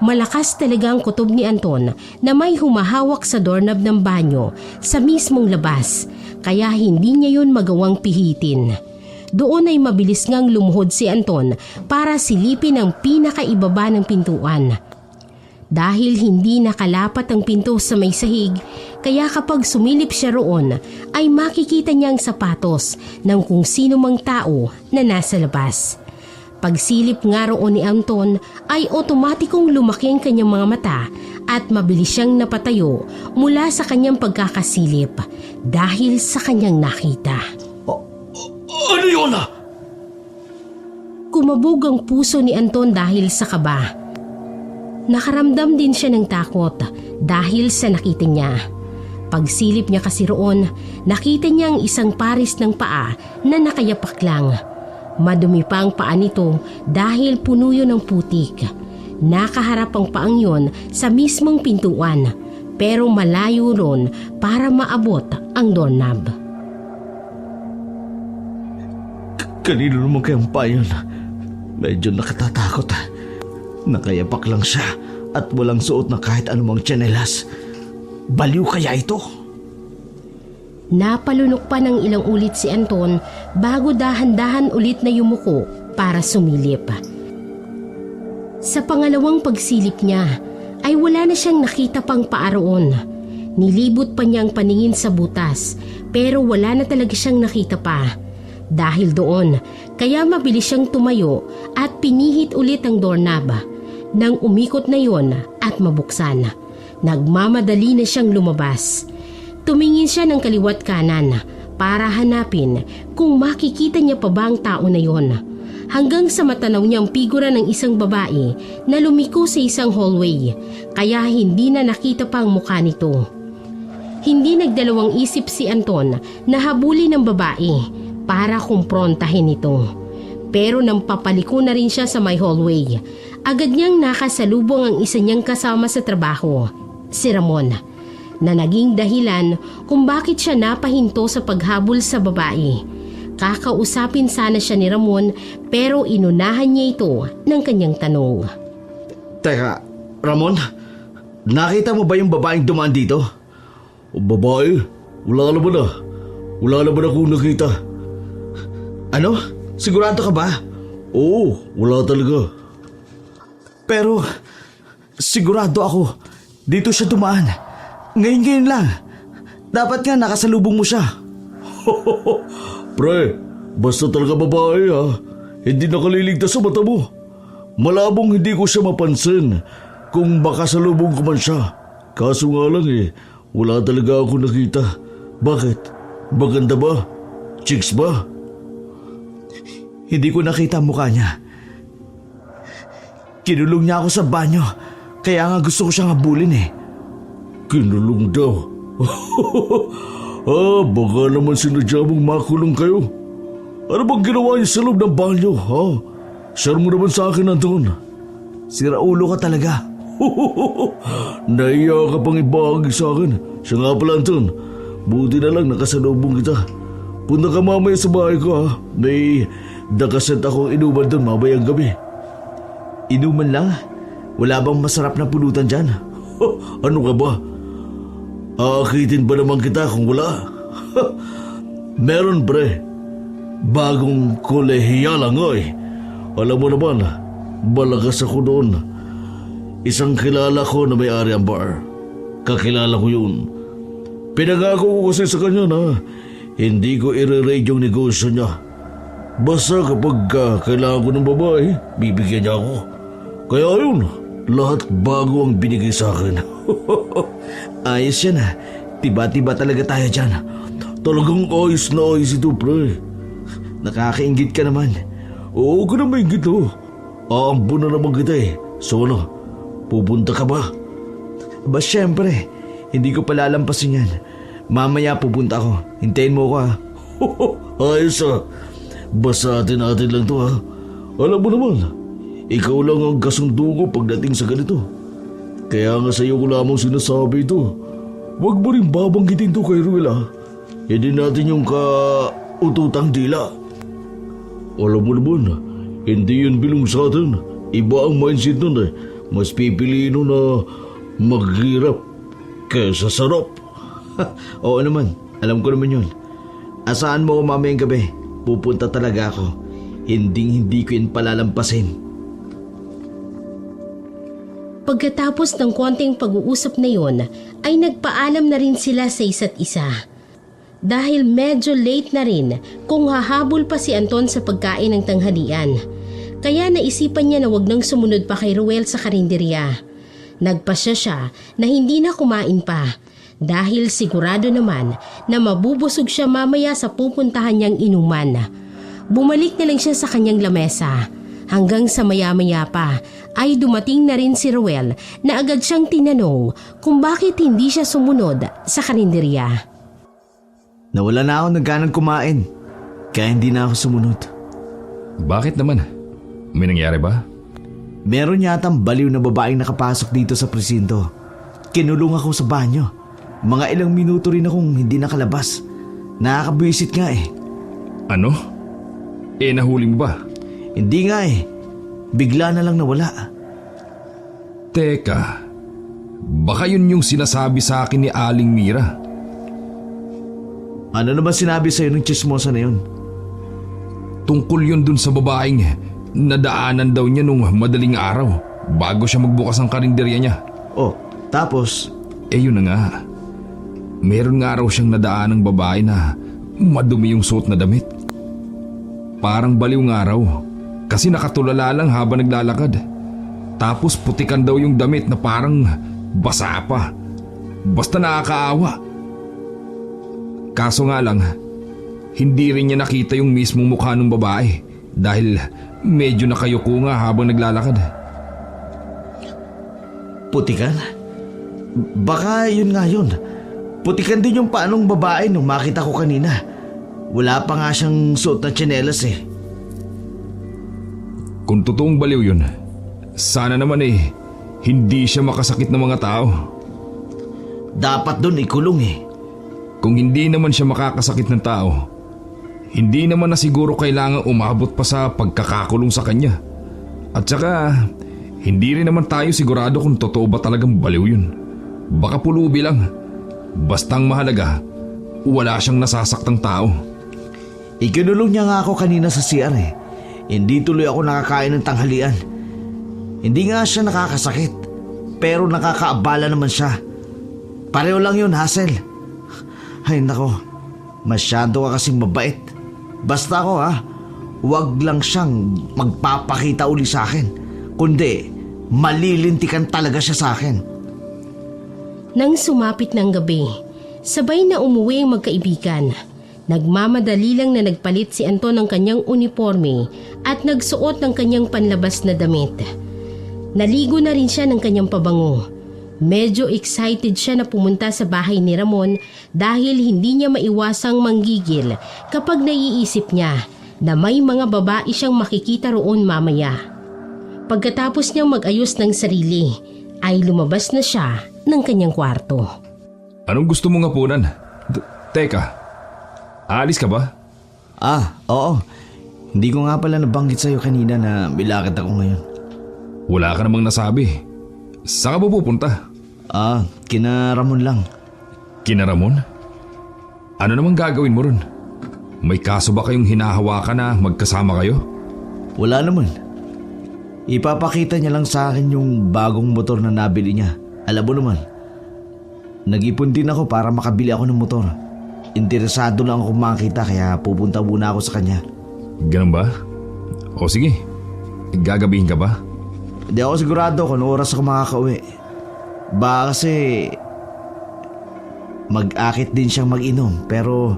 malakas talaga ang kutob ni Anton na may humahawak sa doorknob ng banyo sa mismong labas. Kaya hindi niya yun magawang pihitin. Doon ay mabilis ngang lumuhod si Anton para silipin ang pinakaibaba ng pintuan. Dahil hindi nakalapat ang pinto sa may sahig, kaya kapag sumilip siya roon ay makikita niya ang sapatos ng kung sino mang tao na nasa labas. Pagsilip nga roon ni Anton ay otomatikong lumaki ang kanyang mga mata at mabilis siyang napatayo mula sa kanyang pagkakasilip dahil sa kanyang nakita. Ano yun? Kumabog ang puso ni Anton dahil sa kaba. Nakaramdam din siya ng takot dahil sa nakita niya. Pagsilip niya kasi roon, nakita niya ang isang paris ng paa na nakayapak lang. Madumi pa ang paa nito dahil puno yun ng putik. Nakaharap ang paang yun sa mismong pintuan, pero malayo ron para maabot ang doorknob. Kanino naman kayang paa yun? Medyo nakatatakot. Nakayapak lang siya at walang suot na kahit anumang tsinelas. Baliw kaya ito? Napalunok pa ng ilang ulit si Anton bago dahan-dahan ulit na yumuko para sumilip. Sa pangalawang pagsilip niya ay wala na siyang nakita pang paaroon. Nilibot pa niyang paningin sa butas pero wala na talaga siyang nakita pa. Dahil doon, kaya mabilis siyang tumayo at pinihit ulit ang doorknob. Nang umikot na yon at mabuksan, nagmamadali na siyang lumabas. Tumingin siya ng kaliwat kanan para hanapin kung makikita niya pa ba ang tao na yon. Hanggang sa matanaw niyang figura ng isang babae na lumiko sa isang hallway, kaya hindi na nakita pa ang mukha nito. Hindi nagdalawang isip si Anton na habulin ng babae para kumprontahin ito. Pero nang papaliko na rin siya sa may hallway, agad niyang nakasalubong ang isa niyang kasama sa trabaho, si Ramon, na naging dahilan kung bakit siya napahinto sa paghabol sa babae. Kakausapin sana siya ni Ramon pero inunahan niya ito ng kanyang tanong. Teka, Ramon, nakita mo ba yung babaeng dumaan dito? O babae? Wala naman ah. Wala naman akong nakita. Ano? Sigurado ka ba? Oo, wala talaga. Pero, sigurado ako, dito siya dumaan. Ngayon lang. Dapat nga nakasalubong mo siya. Pre, basta talaga babae ha. Hindi nakaliligtas sa mata mo. Malabong hindi ko siya mapansin kung makasalubong ko man siya. Kaso nga lang wala talaga ako nakita. Bakit? Maganda ba? Chicks ba? Hindi ko nakita ang mukha niya. Kinulong niya ako sa banyo. Kaya nga gusto ko siyang habulin Kinulong daw. Baka naman sinadya mong makulong kayo. Ano bang ginawa niya sa loob ng banyo, ha? Share mo naman sa akin, Anton. Siraulo ka talaga. Naiya ka pang ibahagi sa akin. Siya nga pala, Anton. Buti na lang nakasalubong kita. Punta ka mamaya sa bahay ko, ha? May dakaset akong inuman doon mamayang gabi. Inuman lang? Wala bang masarap na pulutan dyan? Ano ka ba? Aakitin ba naman kita kung wala? Meron pre. Bagong kolehiyala nga Alam mo naman, malakas ako doon. Isang kilala ko na may-ari ang bar. Kakilala ko yun. Pinangako ko kasi sa kanya na hindi ko i-raid yung negosyo niya. Basta kapag kailangan ko ng babae, bibigyan niya ako. Kaya yun, lahat bago ang binigay sa akin. Ayos yan Tiba-tiba talaga tayo dyan. Talagang ayos na ayos ito, pre. Nakakaingit ka naman. Oo ka na maingit Aambo na naman kita So ano, pupunta ka ba? Ba syempre, hindi ko palalampasin yan. Mamaya pupunta ako. Hintayin mo ko Ayos Basta atin-atin lang to Alam mo naman, ikaw lang ang kasundo ko pagdating sa ganito. Kaya nga sa'yo ko lamang sinasabi ito. Huwag mo rin babanggitin to kay Ruel Hindi natin yung kaututang dila. Alam mo naman, hindi yun bilong sa atin. Iba ang mindset nun Mas pipiliin nun na maghirap kaysa sarap. Oo naman, alam ko naman yun. Asahan mo ko mamayang gabi. Pupunta talaga ako. Hindi ko yun palalampasin. Pagkatapos ng konting pag-uusap na yon, ay nagpaalam na rin sila sa isa't isa. Dahil medyo late na rin kung hahabol pa si Anton sa pagkain ng tanghalian. Kaya naisipan niya na wag nang sumunod pa kay Ruel sa karinderya. Nagpasya siya na hindi na kumain pa dahil sigurado naman na mabubusog siya mamaya sa pupuntahan niyang inuman. Bumalik na lang siya sa kanyang lamesa. Hanggang sa maya-maya pa ay dumating na rin si Ruel na agad siyang tinanong kung bakit hindi siya sumunod sa karinderya. Nawala na ako ng ganang kumain, kaya hindi na ako sumunod. Bakit naman? May nangyari ba? Meron yatang baliw na babaeng nakapasok dito sa presinto. Kinulong ako sa banyo. Mga ilang minuto rin akong hindi nakalabas. Nakakabwisit nga Ano? Nahuli mo ba? Hindi nga Bigla na lang nawala. Teka, baka yun yung sinasabi sa akin ni Aling Mira. Ano naman sinabi sa'yo ng chismosa na yun? Tungkol yun dun sa babaeng nadaanan daw niya nung madaling araw bago siya magbukas ang karinderya niya. Oh, tapos? Yun na nga. Meron nga raw siyang nadaan ng babae na madumi yung suot na damit. Parang baliw nga raw kasi nakatulala lang habang naglalakad. Tapos putikan daw yung damit na parang basa pa. Basta nakakaawa. Kaso nga lang, hindi rin niya nakita yung mismong mukha ng babae dahil medyo nakayuko nga habang naglalakad. Putikan? Baka yun nga yun. Putikan din yung paanong babae nung makita ko kanina. Wala pa nga siyang suot na tsinelas eh. Kung totoong baliw yun, sana naman hindi siya makasakit ng mga tao. Dapat dun ikulong eh. Kung hindi naman siya makakasakit ng tao, hindi naman na siguro kailangang umabot pa sa pagkakakulong sa kanya. At saka, hindi rin naman tayo sigurado kung totoo ba talagang baliw yun. Baka pulubi lang. Bastang mahalaga, wala siyang nasasaktang tao. Ikinulong niya nga ako kanina sa CR eh. Hindi tuloy ako nakakain ng tanghalian. Hindi nga siya nakakasakit, pero nakakaabala naman siya. Pareho lang yun, Hazel. Ay nako, masyado ka kasing mabait. Basta ako huwag lang siyang magpapakita uli sa akin. Kundi, malilintikan talaga siya sa akin. Nang sumapit ng gabi, sabay na umuwi ang magkaibigan. Nagmamadali lang na nagpalit si Anton ng kanyang uniforme at nagsuot ng kanyang panlabas na damit. Naligo na rin siya ng kanyang pabango. Medyo excited siya na pumunta sa bahay ni Ramon dahil hindi niya maiwasang manggigil kapag naiisip niya na may mga babae siyang makikita roon mamaya. Pagkatapos niyang mag-ayos ng sarili, ay lumabas na siya ng kanyang kwarto. Anong gusto mong hapunan? Teka, aalis ka ba? Oo. Hindi ko nga pala nabanggit sa'yo kanina na milakad ako ngayon. Wala ka namang nasabi. Saan ka ba pupunta? Kina Ramon lang. Kina Ramon? Ano namang gagawin mo ron? May kaso ba kayong hinahawakan na magkasama kayo? Wala naman. Ipapakita niya lang sa akin yung bagong motor na nabili niya. Alam mo naman, nag-ipon din ako para makabili ako ng motor. Interesado lang ako makita kaya pupunta muna ako sa kanya. Ganun ba? O sige, gagabihin ka ba? Hindi ako sigurado kung oras ako makakauwi. Baka kasi mag-akit din siyang mag-inom pero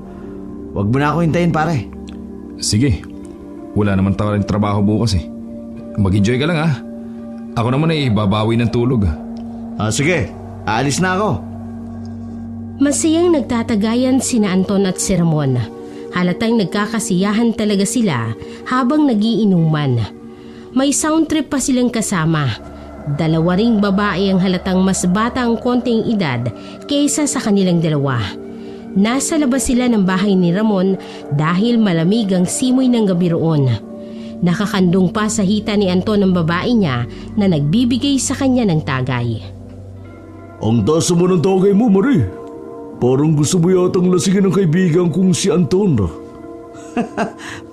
wag mo na ako hintayin pare. Sige, wala naman tayong trabaho bukas eh. Mag-enjoy ka lang Ako naman ay babawi ng tulog. Sige, aalis na ako. Masayang nagtatagayan sina Anton at si Ramon. Halatang nagkakasiyahan talaga sila habang nagiinuman. May sound trip pa silang kasama. Dalawa ring babae ang halatang mas bata ang konting edad kaysa sa kanilang dalawa. Nasa labas sila ng bahay ni Ramon dahil malamig ang simoy ng gabi roon. Nakakandong pa sa hita ni Anton ang babae niya na nagbibigay sa kanya ng tagay. Ang taas mo ng tagay mo, Marie. Parang gusto mo yatang lasingin ng kaibigan kong si Anton.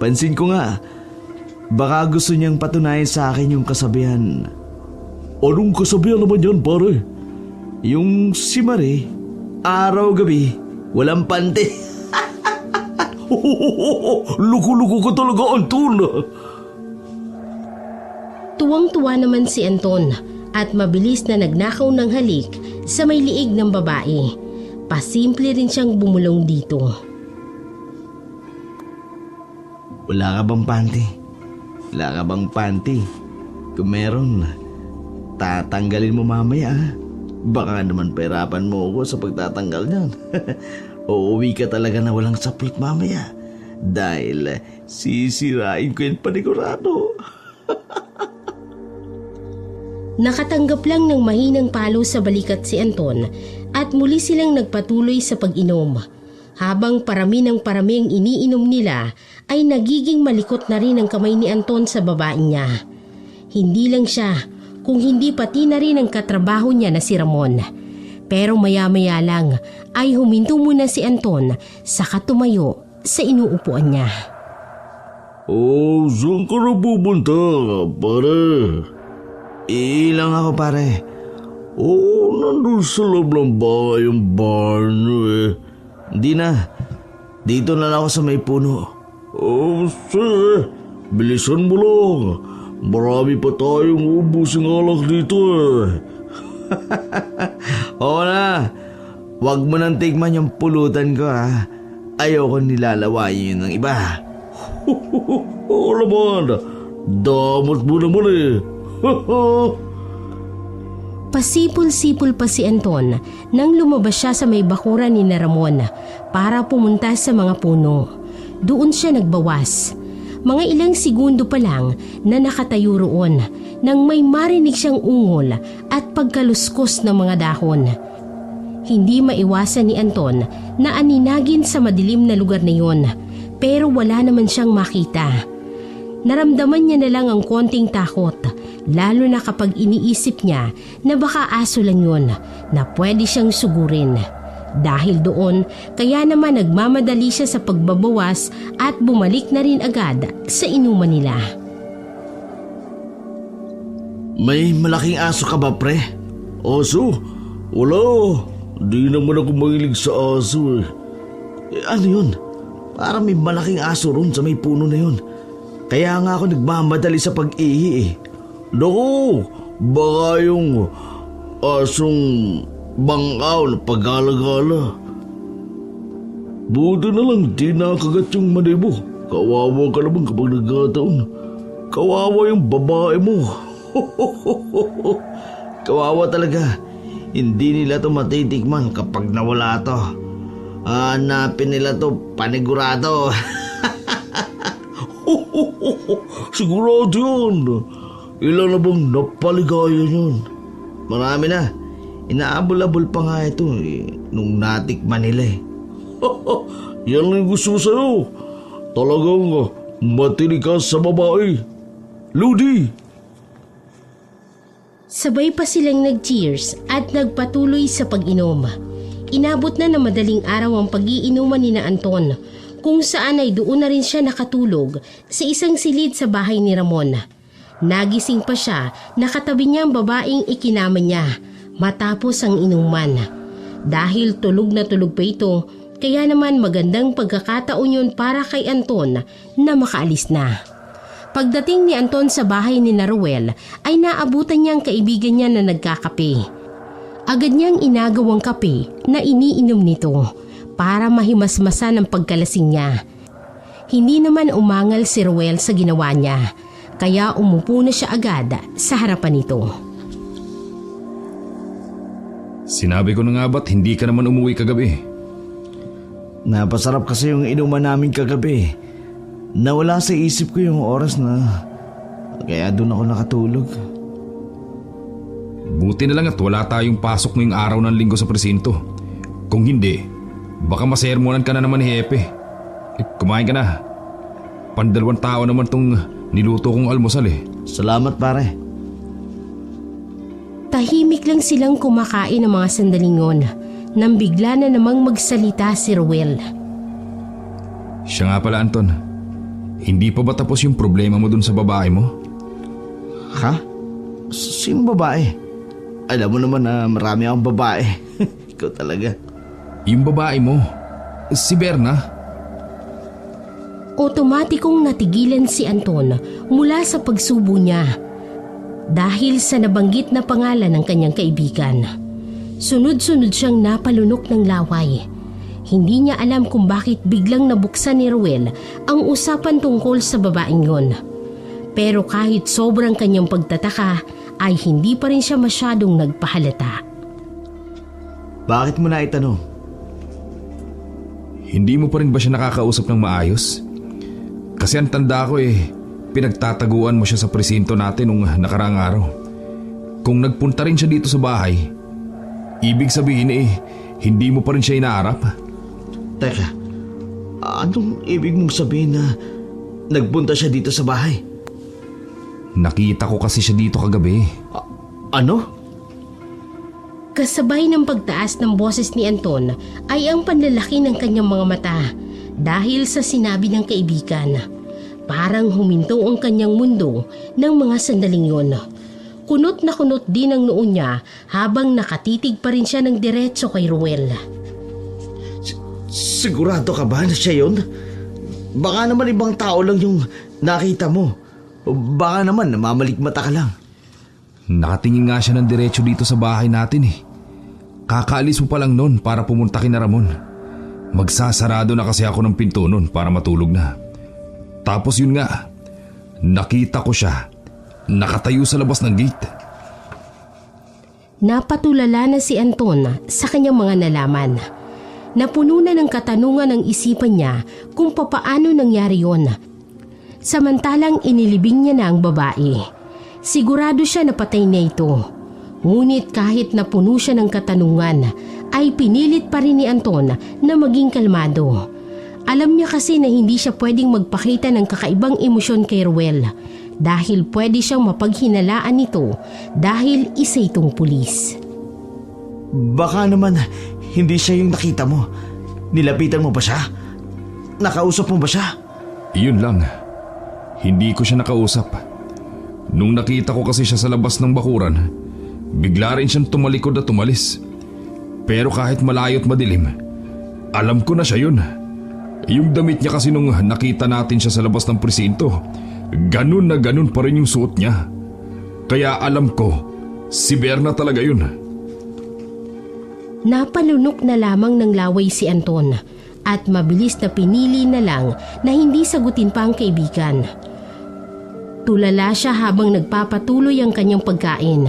Pansin ko nga. Baka gusto niyang patunayan sa akin yung kasabihan. Anong kasabihan naman yan, pare? Yung si Marie, araw-gabi, walang pante. Luko-luko ka talaga, Anton. Tuwang-tuwa naman si Anton at mabilis na nagnakaw ng halik sa may liig ng babae. Pasimple rin siyang bumulong dito. Wala ka bang panty? Wala ka bang panty? Kung meron, tatanggalin mo mamaya. Baka naman pahirapan mo ako sa pagtatanggal niyan. Uuwi ka talaga na walang saplot mamaya. Dahil sisirain ko yung panigurado. Nakatanggap lang ng mahinang palo sa balikat si Anton at muli silang nagpatuloy sa pag-inom. Habang parami ng parami ang iniinom nila ay nagiging malikot na rin ang kamay ni Anton sa babae niya. Hindi lang siya, kung hindi pati na rin ang katrabaho niya na si Ramon. Pero maya-maya lang ay huminto muna si Anton saka tumayo sa inuupuan niya. Oh, saan ka na pupunta, pare? Ilang ako pare. Oh, nandun sa loob ng bahay yung bar niyo eh. Hindi na. Dito na lang ako sa may puno. Oh, sige. Bilisan mo lang. Marami pa tayong ubusing alak dito eh. Oo na. Huwag mo nang tikman yung pulutan ko ha. Ayoko nilalawayin yun ng iba. Oo naman. Damot mo naman eh. Pasipol-sipol pa si Anton nang lumabas siya sa may bakuran ni Ramon para pumunta sa mga puno. Doon siya nagbawas. Mga ilang segundo pa lang na nakatayo roon nang may marinig siyang ungol at pagkaluskos ng mga dahon. Hindi maiwasan ni Anton na aninagin sa madilim na lugar na yon, pero wala naman siyang makita. Naramdaman niya na lang ang konting takot, lalo na kapag iniisip niya na baka aso lang yun na pwede siyang sugurin. Dahil doon, kaya naman nagmamadali siya sa pagbabawas at bumalik na rin agad sa inuman nila. May malaking aso ka ba pre? Aso? Wala. Di naman ako mahilig sa aso eh. Ano yun? Parang may malaking aso ron sa may puno na yun. Kaya nga ako nagmamadali sa pag-ihi eh. Naku, baka yung asong bangaw na pag-alagala. Buti na lang di nakagat yung mani mo. Kawawa ka naman kapag nagkataon. Kawawa yung babae mo. Kawawa talaga. Hindi nila to matitikman kapag nawala to. Hanapin nila to panigurado. Sigurado yun. Ilan na bang napaligayan yun? Marami na. Inaabol-abol pa nga ito nung natikman nila eh. Yan lang yung gusto ko sa'yo. Talagang matinig ka sa babae. Ludi! Sabay pa silang nag-cheers at nagpatuloy sa pag-inom. Inabot na ng madaling araw ang pag-iinuman ni na Anton, kung saan ay doon na rin siya nakatulog sa isang silid sa bahay ni Ramon. Nagising pa siya na katabi niya ang babaeng ikinama niya matapos ang inuman. Dahil tulog na tulog pa ito, kaya naman magandang pagkakataon yun para kay Anton na makaalis na. Pagdating ni Anton sa bahay ni Ruel ay naabutan niya ang kaibigan niya na nagkakape. Agad niyang inagaw ang kape na iniinom nito para mahimasmasan ang pagkalasing niya. Hindi naman umangal si Ruel sa ginawa niya, kaya umupo na siya agad sa harapan nito. Sinabi ko na nga ba't hindi ka naman umuwi kagabi? Napasarap kasi yung inuman namin kagabi. Nawala sa isip ko yung oras na kaya doon ako nakatulog. Buti na lang at wala tayong pasok ngayong araw ng linggo sa presinto. Kung hindi, baka masermonan ka na naman ni Hepe. Kumain ka na. Pandalawang tao naman tong niluto kong almusal eh. Salamat pare. Tahimik lang silang kumakain ng mga sandaling yun nang bigla na namang magsalita si Ruel. Siya nga pala Anton, hindi pa ba tapos yung problema mo dun sa babae mo? Ha? Sino babae? Alam mo naman na marami akong babae. Ikaw talaga. Yung babae mo, si Berna. Otomatikong natigilan si Anton mula sa pagsubo niya dahil sa nabanggit na pangalan ng kanyang kaibigan. Sunod-sunod siyang napalunok ng laway. Hindi niya alam kung bakit biglang nabuksan ni Ruel ang usapan tungkol sa babaeng yon. Pero kahit sobrang kanyang pagtataka, ay hindi pa rin siya masyadong nagpahalata. Bakit mo na itanong? Hindi mo pa rin ba siya nakakausap ng maayos? Kasi ang tanda ko pinagtataguan mo siya sa presinto natin nung nakaraang araw. Kung nagpunta rin siya dito sa bahay, ibig sabihin hindi mo pa rin siya inaarap? Teka, anong ibig mong sabihin na nagpunta siya dito sa bahay? Nakita ko kasi siya dito kagabi. Ano? Kasabay ng pagtaas ng boses ni Anton ay ang panlalaki ng kanyang mga mata dahil sa sinabi ng kaibigan. Parang huminto ang kanyang mundo ng mga sandaling yon. Kunot na kunot din ang noo niya habang nakatitig pa rin siya ng diretso kay Ruel. Sigurado ka ba na siya yun? Baka naman ibang tao lang yung nakita mo. O baka naman namamalikmata ka lang. Nakatingin nga siya ng diretso dito sa bahay natin eh. Kakaalis mo pa lang nun para pumunta kina Ramon. Magsasarado na kasi ako ng pinto nun para matulog na. Tapos yun nga, nakita ko siya. Nakatayo sa labas ng gate. Napatulala na si Anton sa kanyang mga nalaman. Napuno na ng katanungan ang isipan niya kung papaano nangyari yon. Samantalang inilibing niya na ang babae. Sigurado siya na patay na ito. Ngunit kahit napuno siya ng katanungan, ay pinilit pa rin ni Anton na maging kalmado. Alam niya kasi na hindi siya pwedeng magpakita ng kakaibang emosyon kay Ruel dahil pwede siyang mapaghinalaan nito dahil isa itong pulis. Baka naman hindi siya yung nakita mo. Nilapitan mo ba siya? Nakausap mo ba siya? Iyon lang. Hindi ko siya nakausap. Nung nakita ko kasi siya sa labas ng bakuran, bigla rin siyang tumalikod at tumalis. Pero kahit malayo't madilim, alam ko na siya yun. Yung damit niya kasi nung nakita natin siya sa labas ng presinto, ganun na ganun pa rin yung suot niya. Kaya alam ko, si Berna talaga yun. Napalunok na lamang ng laway si Anton at mabilis na pinili na lang na hindi sagutin pa ang kaibigan. Tulala siya habang nagpapatuloy ang kanyang pagkain.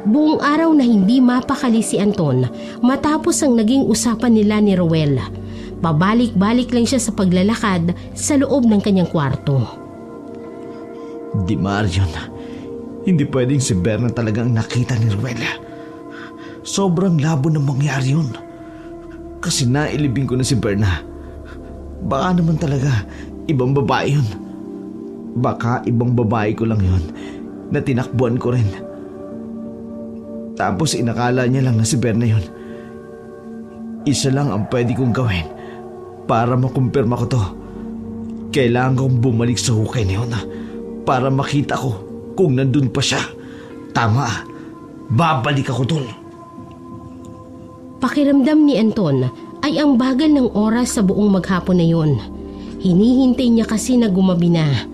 Buong araw na hindi mapakali si Anton matapos ang naging usapan nila ni Ruel. Pabalik-balik lang siya sa paglalakad sa loob ng kanyang kwarto. Di Marion, hindi pwedeng si Berna talagang nakita ni Ruel. Sobrang labo ng mangyari yun. Kasi nailibing ko na si Berna. Baka naman talaga ibang babae yun. Baka ibang babae ko lang yun na tinakbuhan ko rin. Tapos inakala niya lang na si Berna yun. Isa lang ang pwede kong gawin para makumpirma ko to. Kailangan kong bumalik sa hukay na yun para makita ko kung nandun pa siya. Tama, babalik ako dun. Pakiramdam ni Anton ay ang bagal ng oras sa buong maghapon na yun. Hinihintay niya kasi na gumabi na.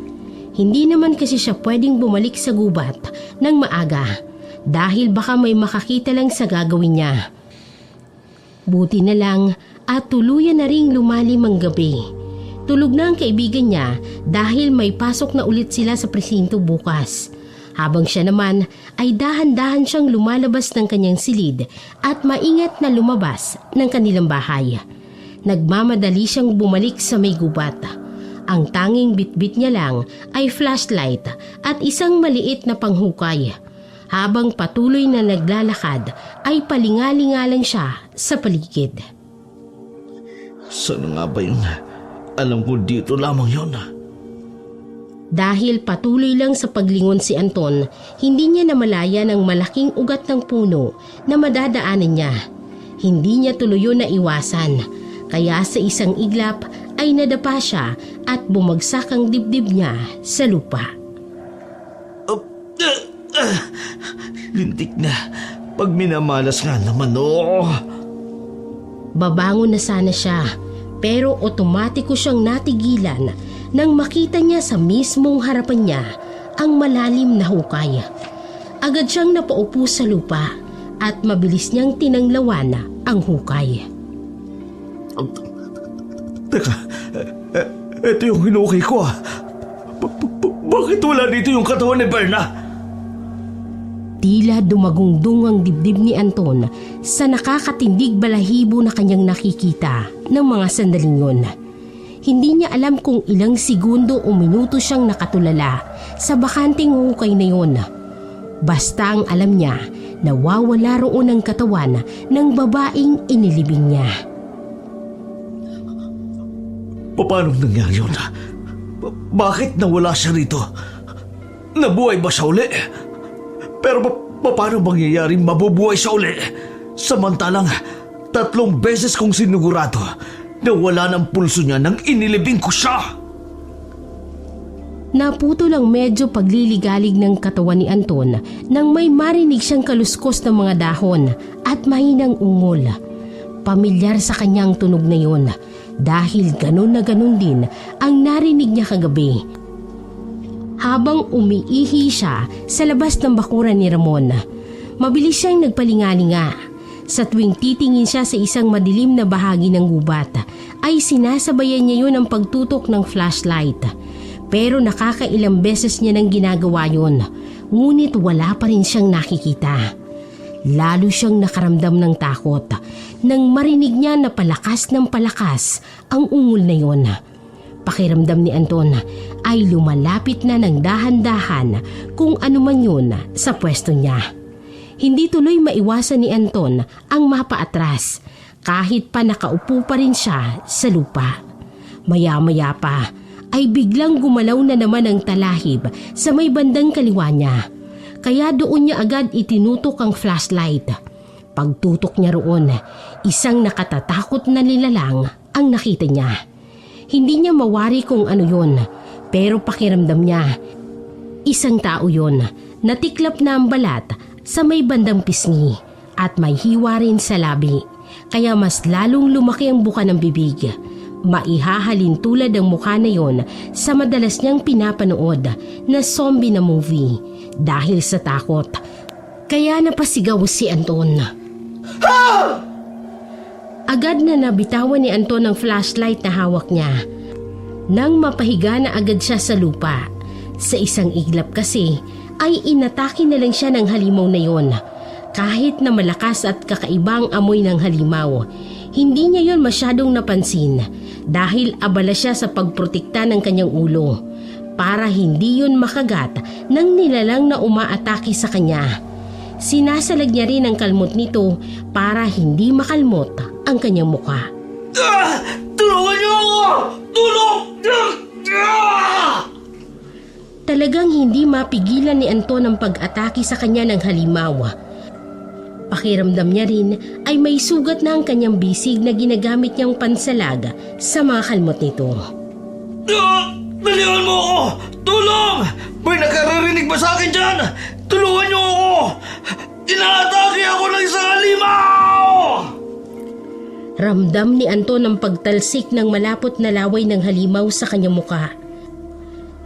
Hindi naman kasi siya pwedeng bumalik sa gubat ng maaga dahil baka may makakita lang sa gagawin niya. Buti na lang at tuluyan na ring lumalim ang gabi. Tulog na ang kaibigan niya dahil may pasok na ulit sila sa presinto bukas. Habang siya naman ay dahan-dahan siyang lumalabas ng kanyang silid at maingat na lumabas ng kanilang bahay. Nagmamadali siyang bumalik sa may gubat. Ang tanging bitbit niya lang ay flashlight at isang maliit na panghukay. Habang patuloy na naglalakad ay palingalingalang siya sa paligid. Saan nga ba yun? Alam ko dito lamang yun. Dahil patuloy lang sa paglingon si Anton, hindi niya namalaya ng malaking ugat ng puno na madadaanan niya. Hindi niya tuluyon na iwasan, kaya sa isang iglap ay nadapa siya at bumagsak ang dibdib niya sa lupa. Lintik na. Pag minamalas nga naman, oh. Babangon na sana siya, pero otomatiko siyang natigilan nang makita niya sa mismong harapan niya ang malalim na hukay. Agad siyang napaupo sa lupa at mabilis niyang tinanglawan ang hukay. Teka, ito yung hinukay ko ah. Bakit wala dito yung katawan ni Berna? Tila dumagungdong ang dibdib ni Anton sa nakakatindig balahibo na kanyang nakikita ng mga sandaling yun. Hindi niya alam kung ilang segundo o minuto siyang nakatulala sa bakanting hukay na yun. Basta ang alam niya na wawala roon ang katawan ng babaeng inilibing niya. Paano nangyari yun? Bakit nawala siya rito? Nabuhay ba siya uli? Pero paano mangyayari mabubuhay siya uli? Samantalang 3 beses kong sinigurado na wala ng pulso niya nang inilibing ko siya. Naputo lang medyo pagliligalig ng katawan ni Anton nang may marinig siyang kaluskos ng mga dahon at mahinang ungol. Pamilyar sa kanyang tunog na yun dahil ganun na ganun din ang narinig niya kagabi. Habang umiihi siya sa labas ng bakuran ni Ramon, mabilis siyang nagpalingalinga. Sa tuwing titingin siya sa isang madilim na bahagi ng gubat, ay sinasabayan niya yun ang pagtutok ng flashlight. Pero nakakailang beses niya nang ginagawa yun, ngunit wala pa rin siyang nakikita. Lalo siyang nakaramdam ng takot nang marinig niya na palakas ng palakas ang ungol na yun. Pakiramdam ni Anton ay lumalapit na ng dahan-dahan kung ano man yun sa pwesto niya. Hindi tuloy maiwasan ni Anton ang mapaatras kahit pa nakaupo pa rin siya sa lupa. Maya-maya pa ay biglang gumalaw na naman ang talahib sa may bandang kaliwa niya. Kaya doon niya agad itinutok ang flashlight. Pagtutok niya roon, isang nakatatakot na nilalang ang nakita niya. Hindi niya mawari kung ano yun, pero pakiramdam niya, isang tao yun, natiklap na ang balat sa may bandang pisngi at may hiwa rin sa labi, kaya mas lalong lumaki ang buka ng bibig. Maihahalin tulad ang mukha na yon sa madalas niyang pinapanood na zombie na movie dahil sa takot. Kaya napasigaw si Anton. Agad na nabitawan ni Anton ang flashlight na hawak niya. Nang mapahiga na agad siya sa lupa. Sa isang iglap kasi ay inatake na lang siya ng halimaw na yon. Kahit na malakas at kakaibang amoy ng halimaw, hindi niya yon masyadong napansin dahil abala siya sa pagprotekta ng kanyang ulo para hindi yon makagat ng nilalang na umaatake sa kanya. Sinasalag niya rin ang kalmot nito para hindi makalmot ang kanyang mukha. Tulungan niyo ako! Tulong! Talagang hindi mapigilan ni Anton ang pag-atake sa kanya ng halimaw. Pakiramdam niya rin ay may sugat na ang kanyang bisig na ginagamit niyang pansalag sa mga kalmot nito. Dalihan mo ako! Tulong! May nakaririnig ba sa akin dyan? Tulungan niyo ako! Inaatake ako ng isang halimaw! Ramdam ni Anton ang pagtalsik ng malapot na laway ng halimaw sa kanyang muka.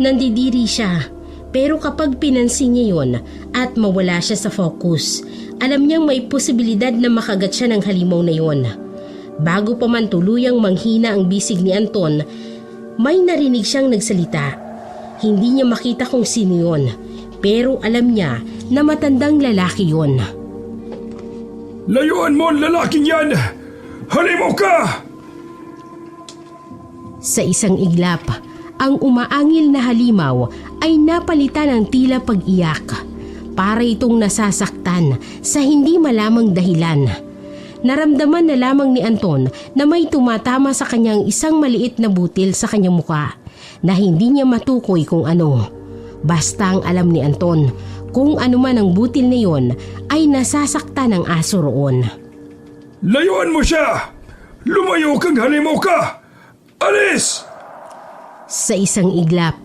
Nandidiri siya, pero kapag pinansin niya yon at mawala siya sa focus, alam niyang may posibilidad na makagat siya ng halimaw na yon. Bago pa man tuluyang manghina ang bisig ni Anton, may narinig siyang nagsalita. Hindi niya makita kung sino yon, pero alam niya na matandang lalaki yon. Layuan mo ang lalaking yan! Halimaw ka! Sa isang iglap, ang umaangil na halimaw ay napalitan ng tila pag-iyak. Para itong nasasaktan sa hindi malamang dahilan. Naramdaman na lamang ni Anton na may tumatama sa kanyang isang maliit na butil sa kanyang muka na hindi niya matukoy kung ano. Basta ang alam ni Anton, kung ano man ang butil na yon ay nasasaktan ng aso roon. Layuan mo siya! Lumayo kang halimaw ka! Alis! Sa isang iglap,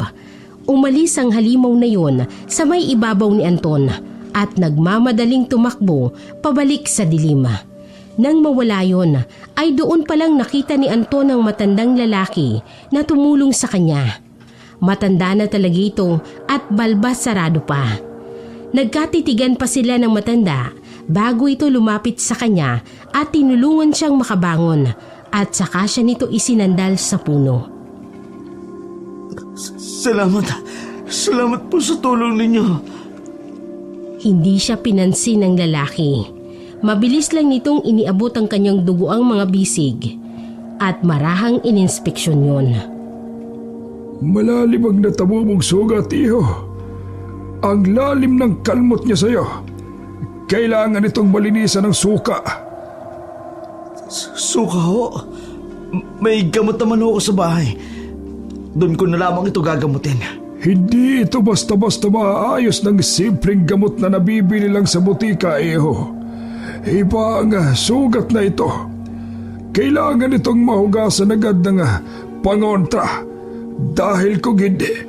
umalis ang halimaw na yon sa may ibabaw ni Anton at nagmamadaling tumakbo pabalik sa dilim. Nang mawala yon, ay doon palang nakita ni Anton ang matandang lalaki na tumulong sa kanya. Matanda na talaga ito at balbas sarado pa. Nagkatitigan pa sila ng matanda bago ito lumapit sa kanya at tinulungan siyang makabangon at saka siya nito isinandal sa puno. Salamat po sa tulong ninyo. Hindi siya pinansin ng lalaki. Mabilis lang nitong iniabot ang kanyang dugoang mga bisig at marahang ininspeksyon yon. Malalim ang natamo mong sugat, iho. Ang lalim ng kalmot niya sa'yo. Kailangan itong malinisan ng suka. Suka ho? May gamot naman ho ako sa bahay. Doon ko na lamang ito gagamutin. Hindi ito basta-basta maaayos ng simpleng gamot na nabibili lang sa butika, iho. Iba ang sugat na ito. Kailangan itong mahugasan agad ng pangontra. Dahil kung hindi,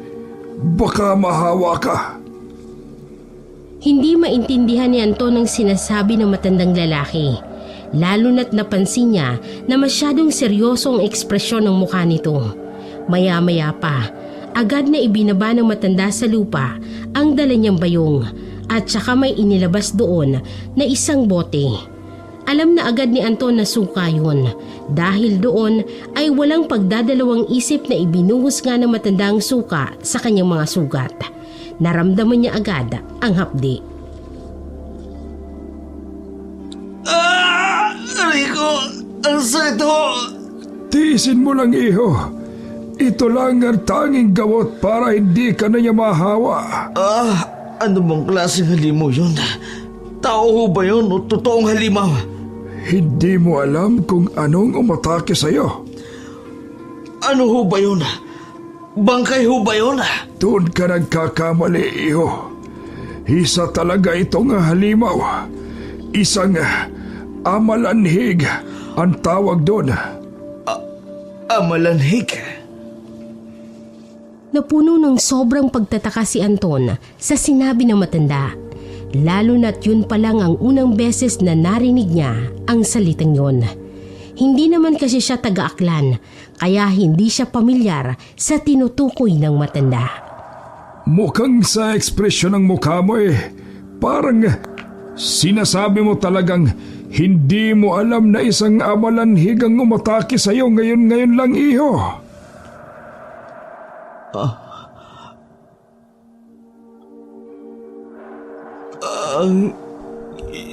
baka mahawa ka. Hindi maintindihan ni Anton ang sinasabi ng matandang lalaki. Lalo na't napansin niya na masyadong seryoso ang ekspresyon ng mukha nito. Maya-maya pa, agad na ibinaba ng matanda sa lupa ang dala niyang bayong at saka may inilabas doon na isang bote. Alam na agad ni Anton na suka yun. Dahil doon ay walang pagdadalawang isip na ibinuhos nga ng matanda ang suka sa kanyang mga sugat. Naramdaman niya agad ang hapdi. Aray ko! Ang sakit ho! Tiisin mo lang, iho. Ito lang ang tanging gamot para hindi ka na niya mahawa. Ano bang klaseng halimaw yun? Tao ho ba yun o totoong halimaw? Hindi mo alam kung anong umatake sa'yo. Ano ho ba yun? Bangkay ho ba yun? Doon ka nagkakamali, iho. Isa talaga itong halimaw. Isang amalanhig ang tawag doon. Amalanhig? Napuno ng sobrang pagtataka si Anton sa sinabi ng matanda. Lalo na't yun pa lang ang unang beses na narinig niya ang salitang yun. Hindi naman kasi siya taga-Aklan, kaya hindi siya pamilyar sa tinutukoy ng matanda. Mukhang sa ekspresyon ng mukha mo parang sinasabi mo talagang hindi mo alam na isang amalanhig ang umatake sa'yo ngayon lang, iho.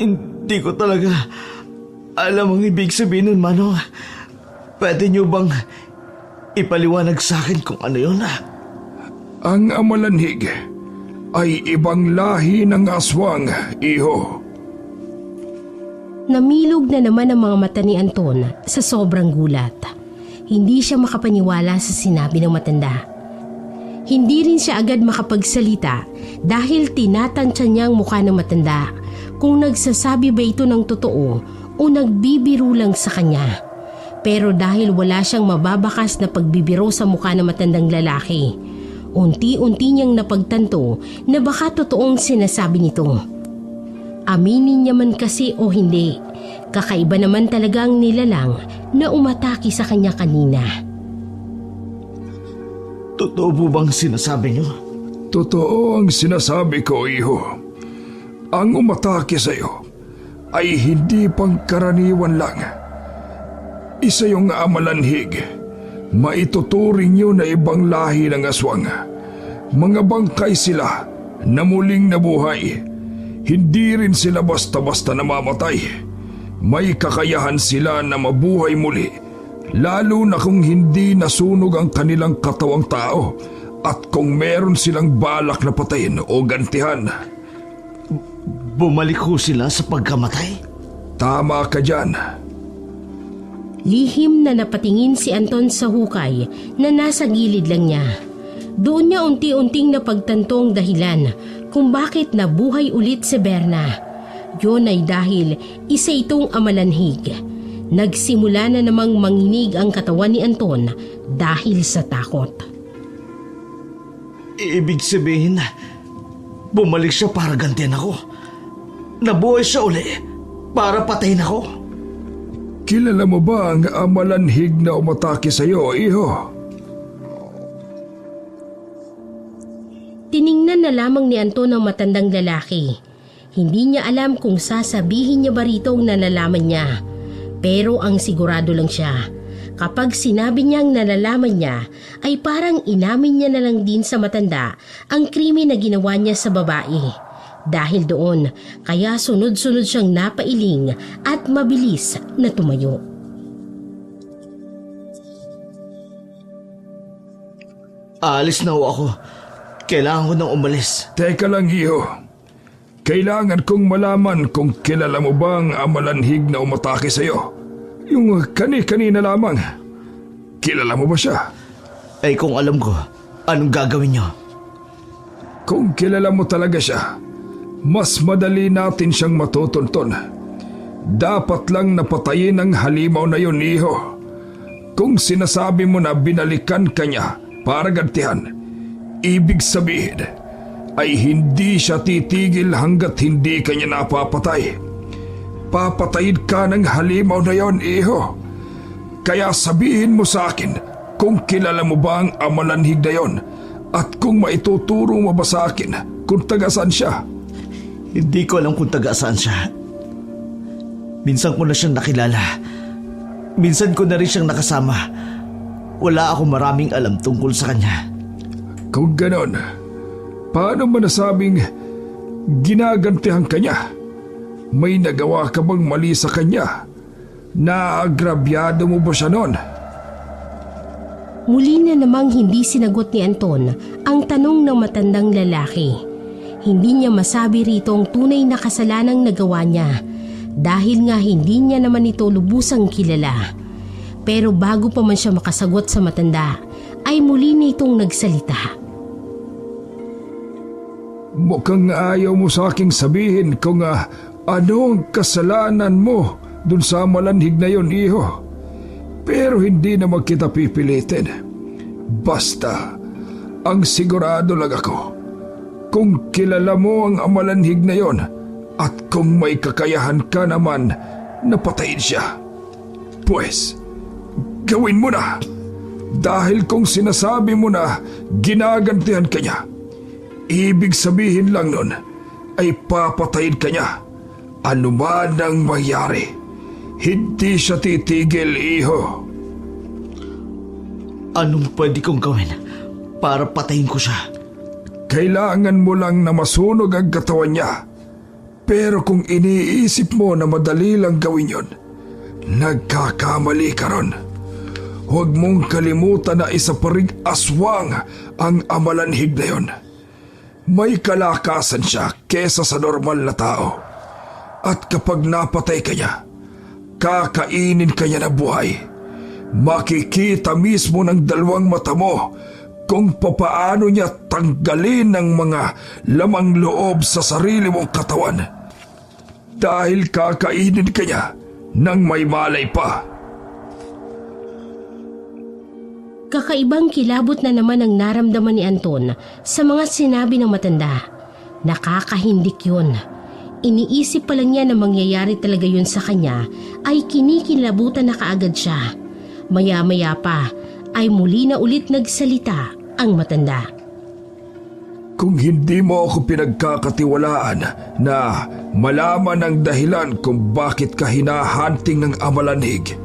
Hindi ko talaga alam ang ibig sabihin nun, Manong. Pwede niyo bang ipaliwanag sa akin kung ano yun? Ang amalanhig ay ibang lahi ng aswang, iho. Namilog na naman ang mga mata ni Anton sa sobrang gulat. Hindi siya makapaniwala sa sinabi ng matanda. Hindi rin siya agad makapagsalita dahil tinatansya niya ang mukha ng matanda kung nagsasabi ba ito ng totoo o nagbibiro lang sa kanya. Pero dahil wala siyang mababakas na pagbibiro sa mukha ng matandang lalaki, unti-unti niyang napagtanto na baka totoong sinasabi nito. Aminin niya man kasi o hindi, kakaiba naman talaga ang nilalang na umatake sa kanya kanina. Totoo po bang sinasabi niyo? Totoo ang sinasabi ko, iho. Ang umatake sa'yo ay hindi pangkaraniwan lang. Isa yung amalanhig. Maituturing nyo na ibang lahi ng aswang. Mga bangkay sila na muling nabuhay. Hindi rin sila basta-basta namamatay. May kakayahan sila na mabuhay muli, lalo na kung hindi nasunog ang kanilang katawang tao at kung meron silang balak na patayin o gantihan. Bumalik ho sila sa pagkamatay? Tama ka dyan. Lihim na napatingin si Anton sa hukay na nasa gilid lang niya. Doon niya unti-unting napagtanto ang dahilan kung bakit nabuhay ulit si Berna. Yun ay dahil isa itong amalanhig. Nagsimula na namang manginig ang katawan ni Anton dahil sa takot. Ibig sabihin, bumalik siya para gantihan ako. Nabuhay siya uli para patayin ako. Kilala mo ba ang amalanhig na umatake sa'yo, iho? Tiningnan na lamang ni Anton ang matandang lalaki. Hindi niya alam kung sasabihin niya ba rito ang nalalaman niya. Pero ang sigurado lang siya, kapag sinabi niyang nalalaman niya, ay parang inamin niya na lang din sa matanda ang krimen na ginawa niya sa babae. Dahil doon, kaya sunod-sunod siyang napailing at mabilis na tumayo. Aalis na ho ako. Kailangan ko nang umalis. Teka lang, iho. Kailangan kong malaman kung kilala mo ba ang amalanhig na umatake sa'yo. Yung kani-kanina lamang. Kilala mo ba siya? Ay kung alam ko, anong gagawin niyo? Kung kilala mo talaga siya, mas madali natin siyang matutunton. Dapat lang napatayin ang halimaw na yun, iho. Kung sinasabi mo na binalikan ka niya para gantihan, ibig sabihin ay hindi siya titigil hanggat hindi ka niya napapatay. Papatayin ka ng halimaw na yon, iho. Kaya sabihin mo sa akin kung kilala mo ba ang amalanhig na yon at kung maituturo mo ba sa akin kung taga-saan siya. Hindi ko alam kung taga-saan siya. Minsan ko na siyang nakilala. Minsan ko na rin siyang nakasama. Wala akong maraming alam tungkol sa kanya. Kung ganon, paano mo nasabing ginagantihan ka niya? May nagawa ka bang mali sa kanya? Naagrabyado mo ba siya noon? Muli na namang hindi sinagot ni Anton ang tanong ng matandang lalaki. Hindi niya masabi rito ang tunay na kasalanang nagawa niya dahil nga hindi niya naman ito lubusang kilala. Pero bago pa man siya makasagot sa matanda, ay muli na itong nagsalita. Mukhang ayaw mo sa aking sabihin kung ano ang kasalanan mo dun sa malanhig na yon, iho. Pero hindi naman kita pipilitin. Basta, ang sigurado lang ako, kung kilala mo ang amalanhig na yon at kung may kakayahan ka naman na patayin siya, pues, gawin mo na. Dahil kung sinasabi mo na ginagantihan ka niya, ibig sabihin lang nun ay papatayin ka niya. Ano man ang mangyari, hindi siya titigil, iho. Anong pwede kong gawin para patayin ko siya? Kailangan mo lang na masunog ang katawan niya. Pero kung iniisip mo na madali lang gawin yon, nagkakamali ka ron. Huwag mong kalimutan na isa pa ring aswang ang amalanhig na yon. May kalakasan siya kesa sa normal na tao. At kapag napatay ka niya, kakainin ka niya na buhay. Makikita mismo ng dalawang mata mo kung papaano niya tanggalin ng mga lamang loob sa sarili mong katawan. Dahil kakainin ka niya nang may malay pa. Kakaibang kilabot na naman ang naramdaman ni Anton sa mga sinabi ng matanda. Nakakahindik yun. Iniisip pa lang niya na mangyayari talaga yun sa kanya ay kinikilabutan na kaagad siya. Maya-maya pa ay muli na ulit nagsalita ang matanda. Kung hindi mo ako pinagkakatiwalaan na malaman ang dahilan kung bakit ka hinahunting ng amalanhig,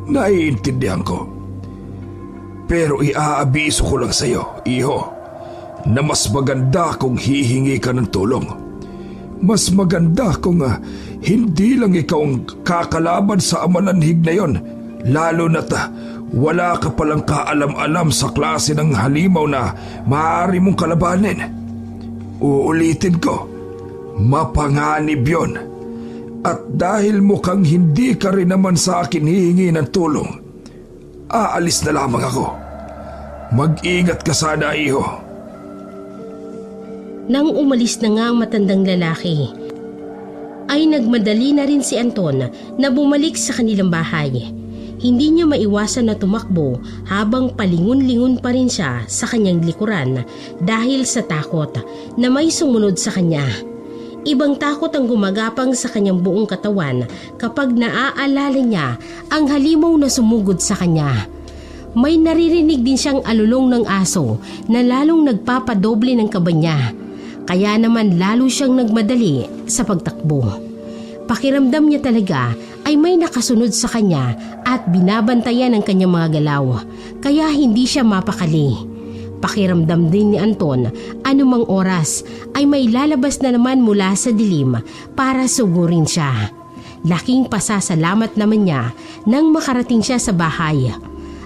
naiintindihan ko. Pero iaabiso ko lang sa iyo, iho, na mas maganda kung hihingi ka ng tulong. Mas maganda kung hindi lang ikaw ang kakalaban sa amalanhig na yon, lalo na't wala ka palang kaalam-alam sa klase ng halimaw na maaari mong kalabanin. Uulitin ko, mapanganib yon. At dahil mukhang hindi ka rin naman sa akin hihingi ng tulong, aalis na lamang ako. Mag-ingat ka sana, iho. Nang umalis na nga ang matandang lalaki, ay nagmadali na rin si Anton na bumalik sa kanilang bahay. Hindi niya maiwasan na tumakbo habang palingon-lingon pa rin siya sa kanyang likuran dahil sa takot na may sumunod sa kanya. Ibang takot ang gumagapang sa kanyang buong katawan kapag naaalala niya ang halimaw na sumugod sa kanya. May naririnig din siyang alulong ng aso na lalong nagpapadoble ng kaba niya. Kaya naman lalo siyang nagmadali sa pagtakbo. Pakiramdam niya talaga ay may nakasunod sa kanya at binabantayan ang kanyang mga galaw. Kaya hindi siya mapakali. Pakiramdam din ni Anton anumang oras ay may lalabas na naman mula sa dilim para sugurin siya. Laking pasasalamat naman niya nang makarating siya sa bahay.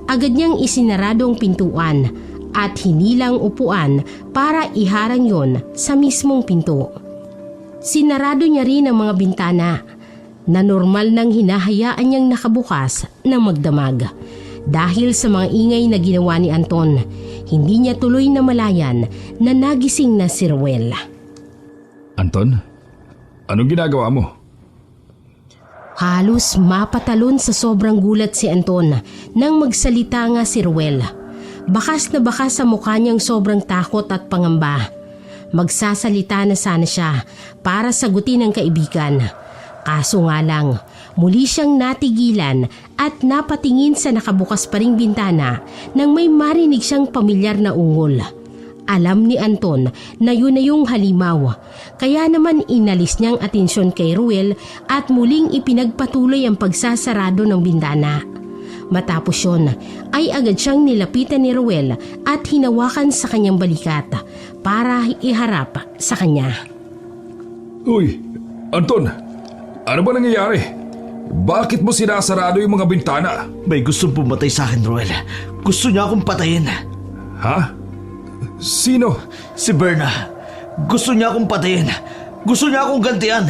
Agad niyang isinarado ang pintuan at hinilang upuan para iharang yon sa mismong pinto. Sinarado niya rin ang mga bintana na normal nang hinahayaan niyang nakabukas ng magdamag. Dahil sa mga ingay na ginawa ni Anton, hindi niya tuloy na malayan na nagising na si Ruel. Anton, anong ginagawa mo? Halos mapatalon sa sobrang gulat si Anton nang magsalita nga si Ruel. Bakas na bakas sa mukha niyang sobrang takot at pangamba. Magsasalita na sana siya para sagutin ang kaibigan. Kaso nga lang, muli siyang natigilan at napatingin sa nakabukas pa ring bintana nang may marinig siyang pamilyar na ungol. Alam ni Anton na yun na yung halimaw, kaya naman inalis niyang atensyon kay Ruel at muling ipinagpatuloy ang pagsasarado ng bintana. Matapos yun, ay agad siyang nilapitan ni Ruel at hinawakan sa kanyang balikat para iharap sa kanya. Uy, Anton, ano ba nangyayari? Bakit mo sinasarado yung mga bintana? May gustong pumatay sa akin, Ruel. Gusto niya akong patayin. Ha? Sino? Si Berna. Gusto niya akong patayin. Gusto niya akong gantian.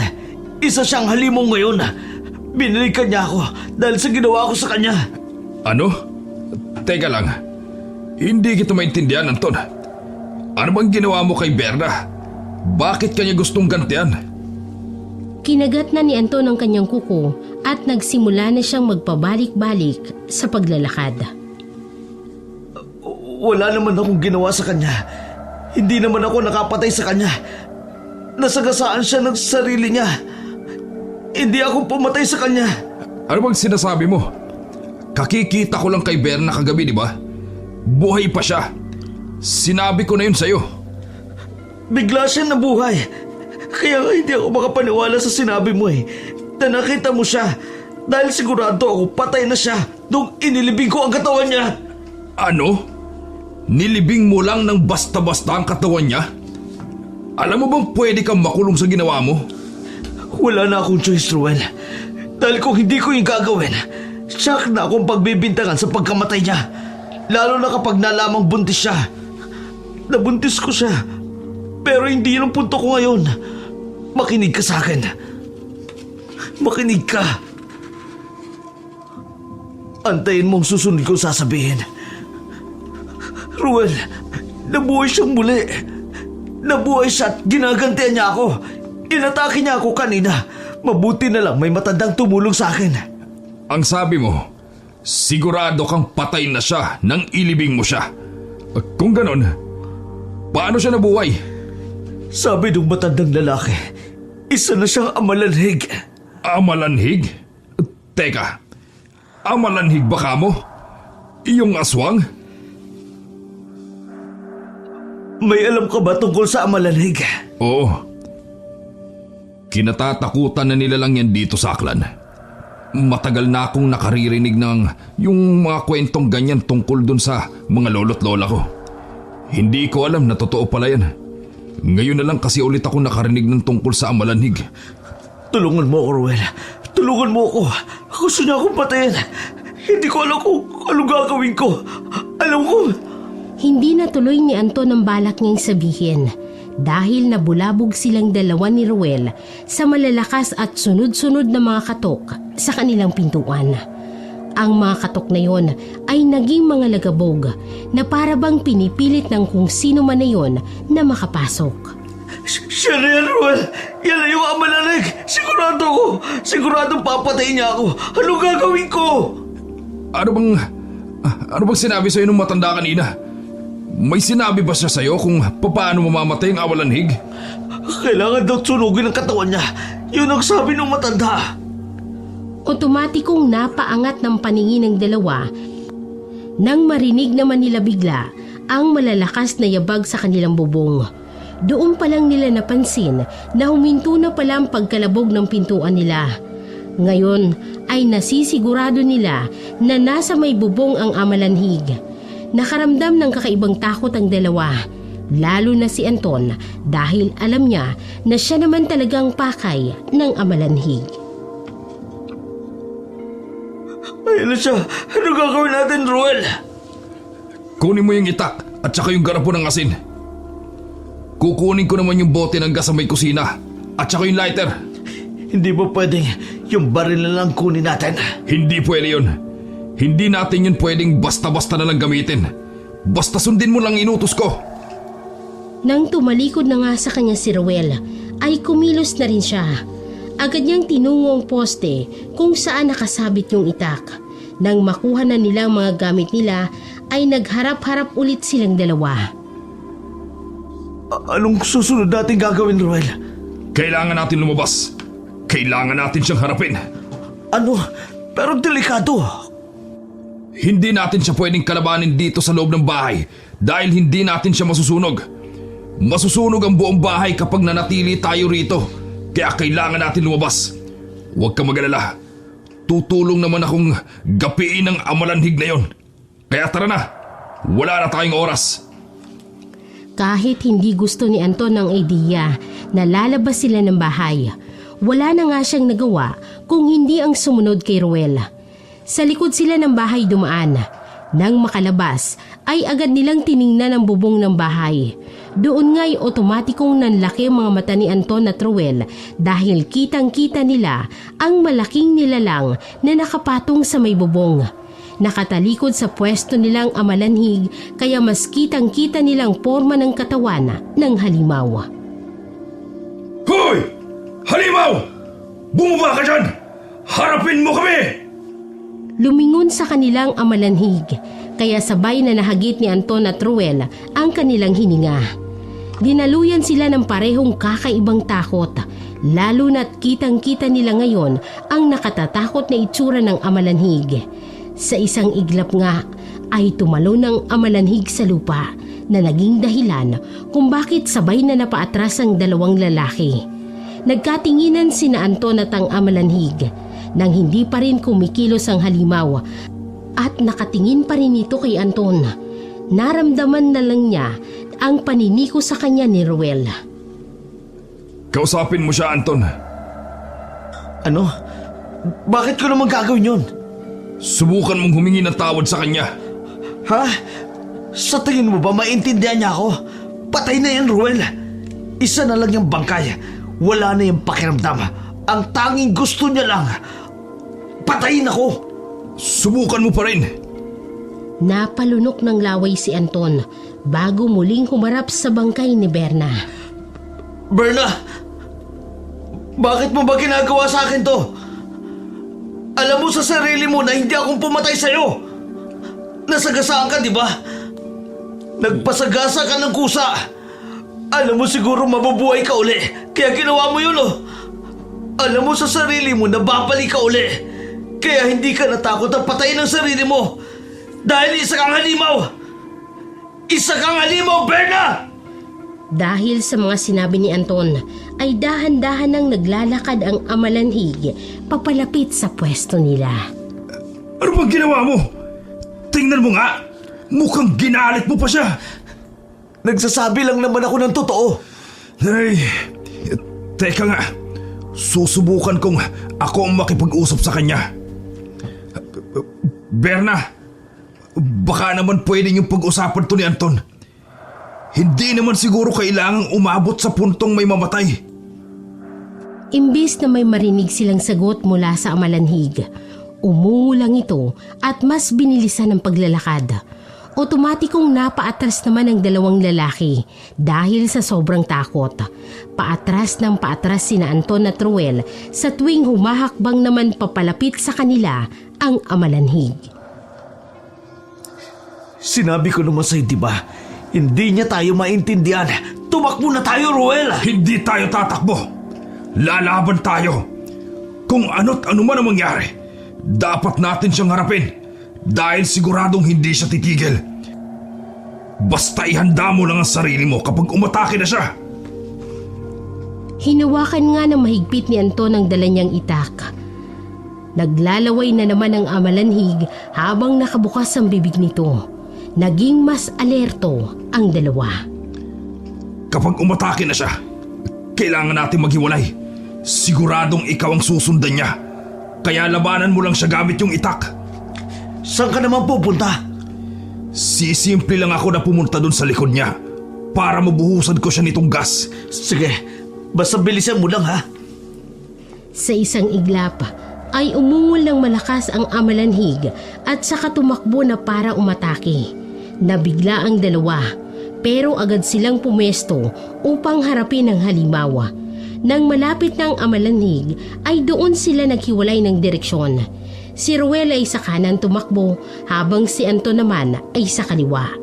Isa siyang halimaw ngayon. Binalikan niya ako dahil sa ginawa ko sa kanya. Ano? Teka lang. Hindi kita maintindihan, Anton. Ano bang ginawa mo kay Berna? Bakit kanya gustong gantian? Kinagat na ni Anton ang kanyang kuko at nagsimula na siyang magpabalik-balik sa paglalakad. Wala naman akong ginawa sa kanya. Hindi naman ako nakapatay sa kanya. Nasagasaan siya ng sarili niya. Hindi ako pumatay sa kanya. Ano bang sinasabi mo? Kakikita ko lang kay Berna kagabi, di ba? Buhay pa siya. Sinabi ko na yun sa'yo. Bigla siyang nabuhay. Kaya nga hindi ako makapaniwala sa sinabi mo na nakita mo siya. Dahil sigurado ako patay na siya nung inilibing ko ang katawan niya. Ano? Nilibing mo lang ng basta-basta ang katawan niya? Alam mo bang pwede kang makulong sa ginawa mo? Wala na akong choice, Ruel. Dahil kung hindi ko yung gagawin, siyak na akong pagbibintangan sa pagkamatay niya. Lalo na kapag nalamang buntis siya. Nabuntis ko siya. Pero hindi yun ang punto ko ngayon. Makinig ka sa akin. Makinig ka. Antayin mo ang susunod ko sasabihin. Ruel, nabuhay siyang muli. Nabuhay siya at ginagantihan niya ako. Inatake niya ako kanina. Mabuti na lang may matandang tumulong sa akin. Ang sabi mo, sigurado kang patay na siya nang ilibing mo siya. Kung ganon, paano siya nabuhay? Sabi ng matandang lalaki, isa na siyang amalanhig. Amalanhig? Teka, amalanhig ba ka mo? Iyong aswang? May alam ka ba tungkol sa amalanhig? Oo. Kinatatakutan na nila lang yan dito sa Aklan. Matagal na akong nakaririnig ng yung mga kwentong ganyan tungkol dun sa mga lolo't lola ko. Hindi ko alam na totoo pala yan. Ngayon na lang kasi ulit ako nakarinig ng tungkol sa amalanhig. Tulungan mo ako, Ruel. Tulungan mo ako. Gusto niya akong patayin. Hindi ko alam kung anong gagawin ko. Alam ko. Hindi natuloy ni Anton ang balak niyang sabihin dahil nabulabog silang dalawa ni Ruel sa malalakas at sunod-sunod na mga katok sa kanilang pintuan. Ang mga katok na yon ay naging mga lagabog na parabang pinipilit ng kung sino man na yon na makapasok. Siya na yan, Ruel. Yan na yung amalanhig. Sigurado ko. Siguradong papatayin niya ako. Anong gagawin ko? Ano bang sinabi sa'yo nung matanda kanina? May sinabi ba siya sa'yo kung paano mamamatay ang amalanhig? Kailangan daw sunugin ang katawan niya. Yun ang sabi ng matanda. Otomatikong napaangat ng paningin ng dalawa nang marinig naman nila bigla ang malalakas na yabag sa kanilang bubong. Doon pa lang nila napansin na huminto na pala ang pagkalabog ng pintuan nila. Ngayon ay nasisigurado nila na nasa may bubong ang amalanhig. Nakaramdam ng kakaibang takot ang dalawa, lalo na si Anton dahil alam niya na siya naman talagang pakay ng amalanhig. Ayun na siya. Ano gagawin natin, Ruel? Kunin mo yung itak at saka yung garapon ng asin. Kukunin ko naman yung bote ng gas sa may kusina at saka yung lighter. Hindi ba pwedeng yung baril na lang kunin natin? Hindi pwede yun. Hindi natin yun pwedeng basta-basta na lang gamitin. Basta sundin mo lang inutos ko. Nang tumalikod na nga sa kanya si Ruel, ay kumilos na rin siya. Agad niyang tinungo ang poste kung saan nakasabit yung itak. Nang makuha na nila ang mga gamit nila, ay nagharap-harap ulit silang dalawa. Anong susunod natin gagawin, Ruel? Kailangan natin lumabas. Kailangan natin siyang harapin. Ano? Pero delikado. Hindi natin siya pwedeng kalabanin dito sa loob ng bahay dahil hindi natin siya masusunog. Masusunog ang buong bahay kapag nanatili tayo rito. Kaya kailangan natin lumabas. Huwag ka mag-alala. Tutulong naman akong gapiin ang amalanhig na yon. Kaya tara na. Wala na tayong oras. Kahit hindi gusto ni Anton ng idea na lalabas sila ng bahay, wala na nga siyang nagawa kung hindi ang sumunod kay Ruel. Sa likod sila ng bahay dumaan. Nang makalabas ay agad nilang tiningnan ang bubong ng bahay. Doon nga'y otomatikong nanlaki ang mga mata ni Anton at Ruel dahil kitang-kita nila ang malaking nilalang na nakapatong sa may bubong. Nakatalikod sa pwesto nilang amalanhig kaya mas kitang-kita nilang porma ng katawan ng halimaw. Hoy! Halimaw! Bumaba ka dyan! Harapin mo kami! Lumingon sa kanilang amalanhig kaya sabay na nahagit ni Anton at Ruel ang kanilang hininga. Dinaluyan sila ng parehong kakaibang takot, lalo na't kitang-kita nila ngayon ang nakatatakot na itsura ng amalanhig. Sa isang iglap nga ay tumalon ang amalanhig sa lupa na naging dahilan kung bakit sabay na napaatras ang dalawang lalaki. Nagkatinginan sina Anton at ang amalanhig nang hindi pa rin kumikilos ang halimaw at nakatingin pa rin ito kay Anton. Naramdaman na lang niya ang paniniko sa kanya ni Ruel. Kausapin mo siya, Anton. Ano? Bakit ko naman gagawin yun? Subukan mong humingi ng tawad sa kanya. Ha? Sa tingin mo ba maintindihan niya ako? Patay na yan, Ruel. Isa na lang yung bangkay. Wala na yung pakiramdam. Ang tanging gusto niya lang, patayin ako. Subukan mo pa rin. Napalunok ng laway si Anton bago muling humarap sa bangkay ni Berna. Berna! Bakit mo ba ginagawa sa akin to? Alam mo sa sarili mo na hindi akong pumatay sa'yo. Nasagasaan ka, di ba? Nagpasagasa ka ng kusa. Alam mo siguro mabubuhay ka uli, kaya ginawa mo yun, oh. Alam mo sa sarili mo na babalik ka uli, kaya hindi ka natakot na patayin ang sarili mo. Dahil isa kang halimaw! Isa kang halimaw, Berna! Dahil sa mga sinabi ni Anton, ay dahan-dahan nang naglalakad ang amalanhig papalapit sa pwesto nila. Ano bang ginawa mo? Tingnan mo nga! Mukhang ginalit mo pa siya! Nagsasabi lang naman ako ng totoo. Ay, teka nga. Susubukan kong ako ang makipag-usap sa kanya. Berna, baka naman pwede yung pag-usapan to ni Anton. Hindi naman siguro kailangang umabot sa puntong may mamatay. Imbis na may marinig silang sagot mula sa amalanhig, umungo lang ito at mas binilisan ang paglalakad. Otomatikong napaatras naman ang dalawang lalaki dahil sa sobrang takot. Paatras ng paatras sina Anton at Ruel sa tuwing humahakbang naman papalapit sa kanila ang amalanhig. Sinabi ko naman sa'yo, di ba? Hindi niya tayo maintindihan. Tumakbo na tayo, Ruel! Hindi tayo tatakbo. Lalaban tayo. Kung ano't ano man ang mangyari, dapat natin siyang harapin. Dahil siguradong hindi siya titigil. Basta ihanda mo lang ang sarili mo kapag umatake na siya. Hinawakan nga ng mahigpit ni Anton ang dala niyang itak. Naglalaway na naman ang amalanhig habang nakabukas ang bibig nito. Naging mas alerto ang dalawa. Kapag umatake na siya, kailangan natin maghiwalay. Siguradong ikaw ang susundan niya. Kaya labanan mo lang siya gamit yung itak. Saan ka naman pupunta? Sisimple lang ako na pumunta dun sa likod niya para mabuhusan ko siya nitong gas. Sige, basta bilisan mo lang, ha? Sa isang iglap ay umungol ng malakas ang amalanhig at saka tumakbo na para umatake. Nabigla ang dalawa pero agad silang pumesto upang harapin ang halimaw. Nang malapit ng amalanhig ay doon sila naghiwalay ng direksyon. Si Ruel ay sa kanan tumakbo habang si Anton naman ay sa kaliwa.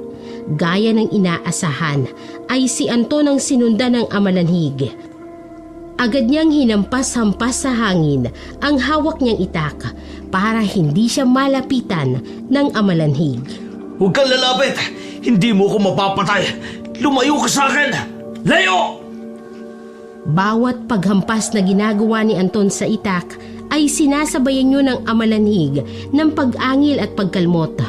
Gaya ng inaasahan ay si Anton ang sinundan ng amalanhig. Agad niyang hinampas-hampas sa hangin ang hawak niyang itak para hindi siya malapitan ng amalanhig. Huwag kang lalapit! Hindi mo ko mapapatay! Lumayo ka sa akin! Layo! Bawat paghampas na ginagawa ni Anton sa itak ay sinasabayan niyo ng amalanhig ng pag-angil at pagkalmot.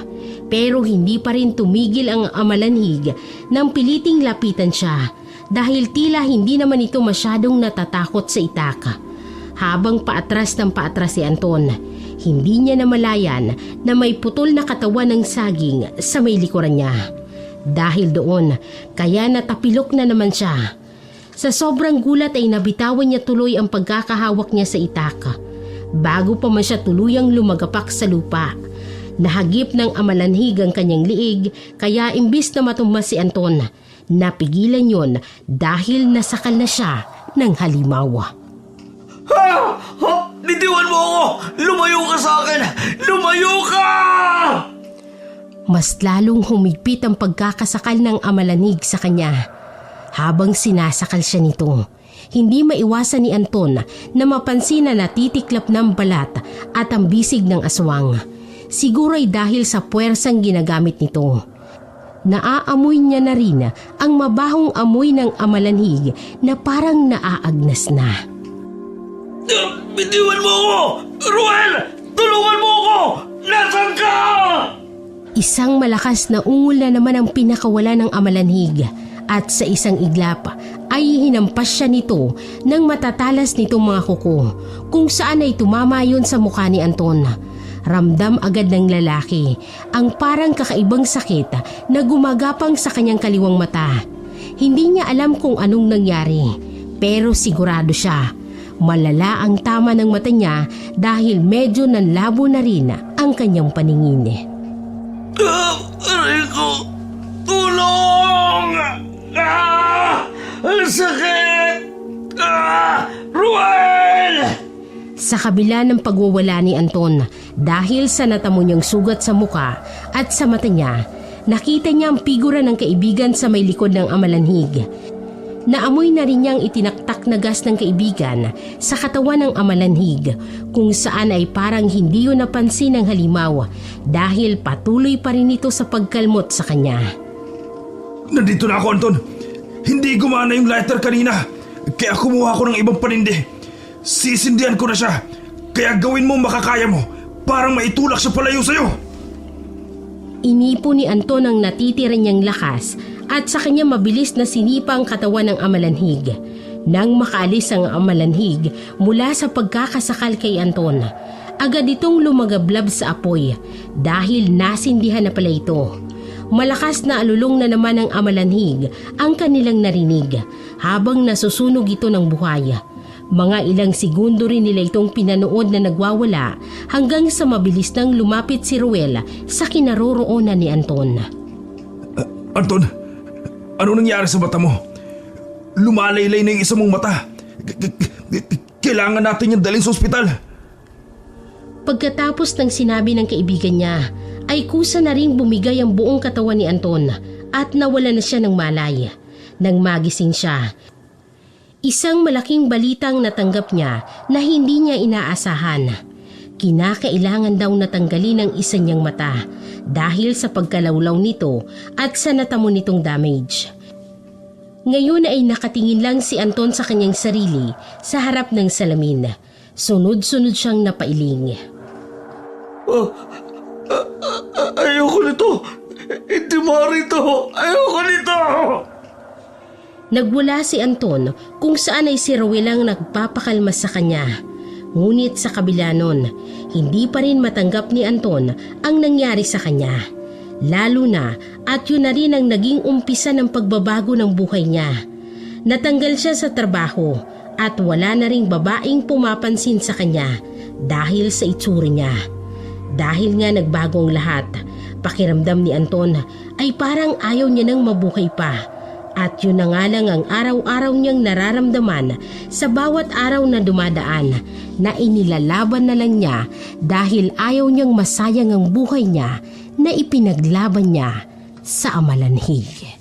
Pero hindi pa rin tumigil ang amalanhig nang piliting lapitan siya dahil tila hindi naman ito masyadong natatakot sa itak. Habang paatras ng paatras si Anton, hindi niya namalayan na may putol na katawan ng saging sa may likuran niya. Dahil doon, kaya natapilok na naman siya. Sa sobrang gulat ay nabitawan niya tuloy ang pagkakahawak niya sa itak. Bago pa man siya tuluyang lumagapak sa lupa, nahagip ng amalanhig ang kanyang liig kaya imbis na matumbas si Anton, napigilan yon dahil nasakal na siya ng halimaw. Ha! Ha! Bitiwan mo ako! Lumayo ka sa akin! Lumayo ka! Mas lalong humigpit ang pagkakasakal ng amalanhig sa kanya. Habang sinasakal siya nito, hindi maiwasan ni Anton na mapansin na natitiklap ng balat at ang bisig ng aswang. Siguro ay dahil sa puwersang ginagamit nito. Naaamoy niya na rin ang mabahong amoy ng amalanhig na parang naaagnas na. Bitiwan mo ako! Ruel! Tulungan mo ako! Nasaan ka? Isang malakas na ungol na naman ang pinakawala ng amalanhig. At sa isang iglap ay hinampas siya nito ng matatalas nitong mga kuko kung saan ay tumama yun sa mukha ni Anton. Ramdam agad ng lalaki ang parang kakaibang sakit na gumagapang sa kanyang kaliwang mata. Hindi niya alam kung anong nangyari pero sigurado siya. Malala ang tama ng mata niya dahil medyo nanlabo na rin ang kanyang paningin. Aray ko! Tulong! Ang sakit! Ruel! Sa kabila ng pagwawala ni Anton dahil sa natamo niyang sugat sa muka at sa mata niya, nakita niya ang figura ng kaibigan sa may likod ng amalanhig. Naamoy na rin niyang itinaktak na gas ng kaibigan sa katawan ng amalanhig kung saan ay parang hindi yun napansin ng halimaw dahil patuloy pa rin ito sa pagkalmot sa kanya. Nandito na ako, Anton. Hindi gumana yung lighter kanina. Kaya kumuha ko ng ibang panindi. Sisindihan ko na siya. Kaya gawin mo makakaya mo. Parang maitulak siya palayo sa'yo. Inipo ni Anton ang natitira niyang lakas at sa kanya mabilis na sinipa ang katawan ng amalanhig. Nang makaalis ang amalanhig mula sa pagkakasakal kay Anton, agad itong lumagablab sa apoy dahil nasindihan na pala ito. Malakas na alulong na naman ng amalanhig ang kanilang narinig habang nasusunog ito ng buhay. Mga ilang segundo rin nila itong pinanood na nagwawala hanggang sa mabilis nang lumapit si Ruel sa kinaroroonan ni Anton. Anton, ano nangyari sa mata mo? Lumalaylay na yung isa mong mata. Kailangan natin yung dalhin sa ospital. Pagkatapos ng sinabi ng kaibigan niya, ay kusa na ring bumigay ang buong katawan ni Anton at nawala na siya ng malay. Nang magising siya, isang malaking balitang natanggap niya na hindi niya inaasahan. Kinakailangan daw natanggalin ang isa niyang mata dahil sa pagkalawlaw nito at sa natamo nitong damage. Ngayon ay nakatingin lang si Anton sa kanyang sarili sa harap ng salamin. Sunod-sunod siyang napailing. Ayoko nito! Hindi maaari ito! Ayoko nito! Nagwala si Anton kung saan ay si Ruel ang nagpapakalma sa kanya. Ngunit sa kabila nun, hindi pa rin matanggap ni Anton ang nangyari sa kanya. Lalo na at yun na rin ang naging umpisa ng pagbabago ng buhay niya. Natanggal siya sa trabaho at wala na ring babaeng pumapansin sa kanya dahil sa itsura niya. Dahil nga nagbago ang lahat, pakiramdam ni Anton ay parang ayaw niya nang mabuhay pa At yun na nga lang ang araw-araw niyang nararamdaman sa bawat araw na dumadaan na inilalaban na lang niya dahil ayaw niyang masayang ang buhay niya na ipinaglaban niya sa amalanhig.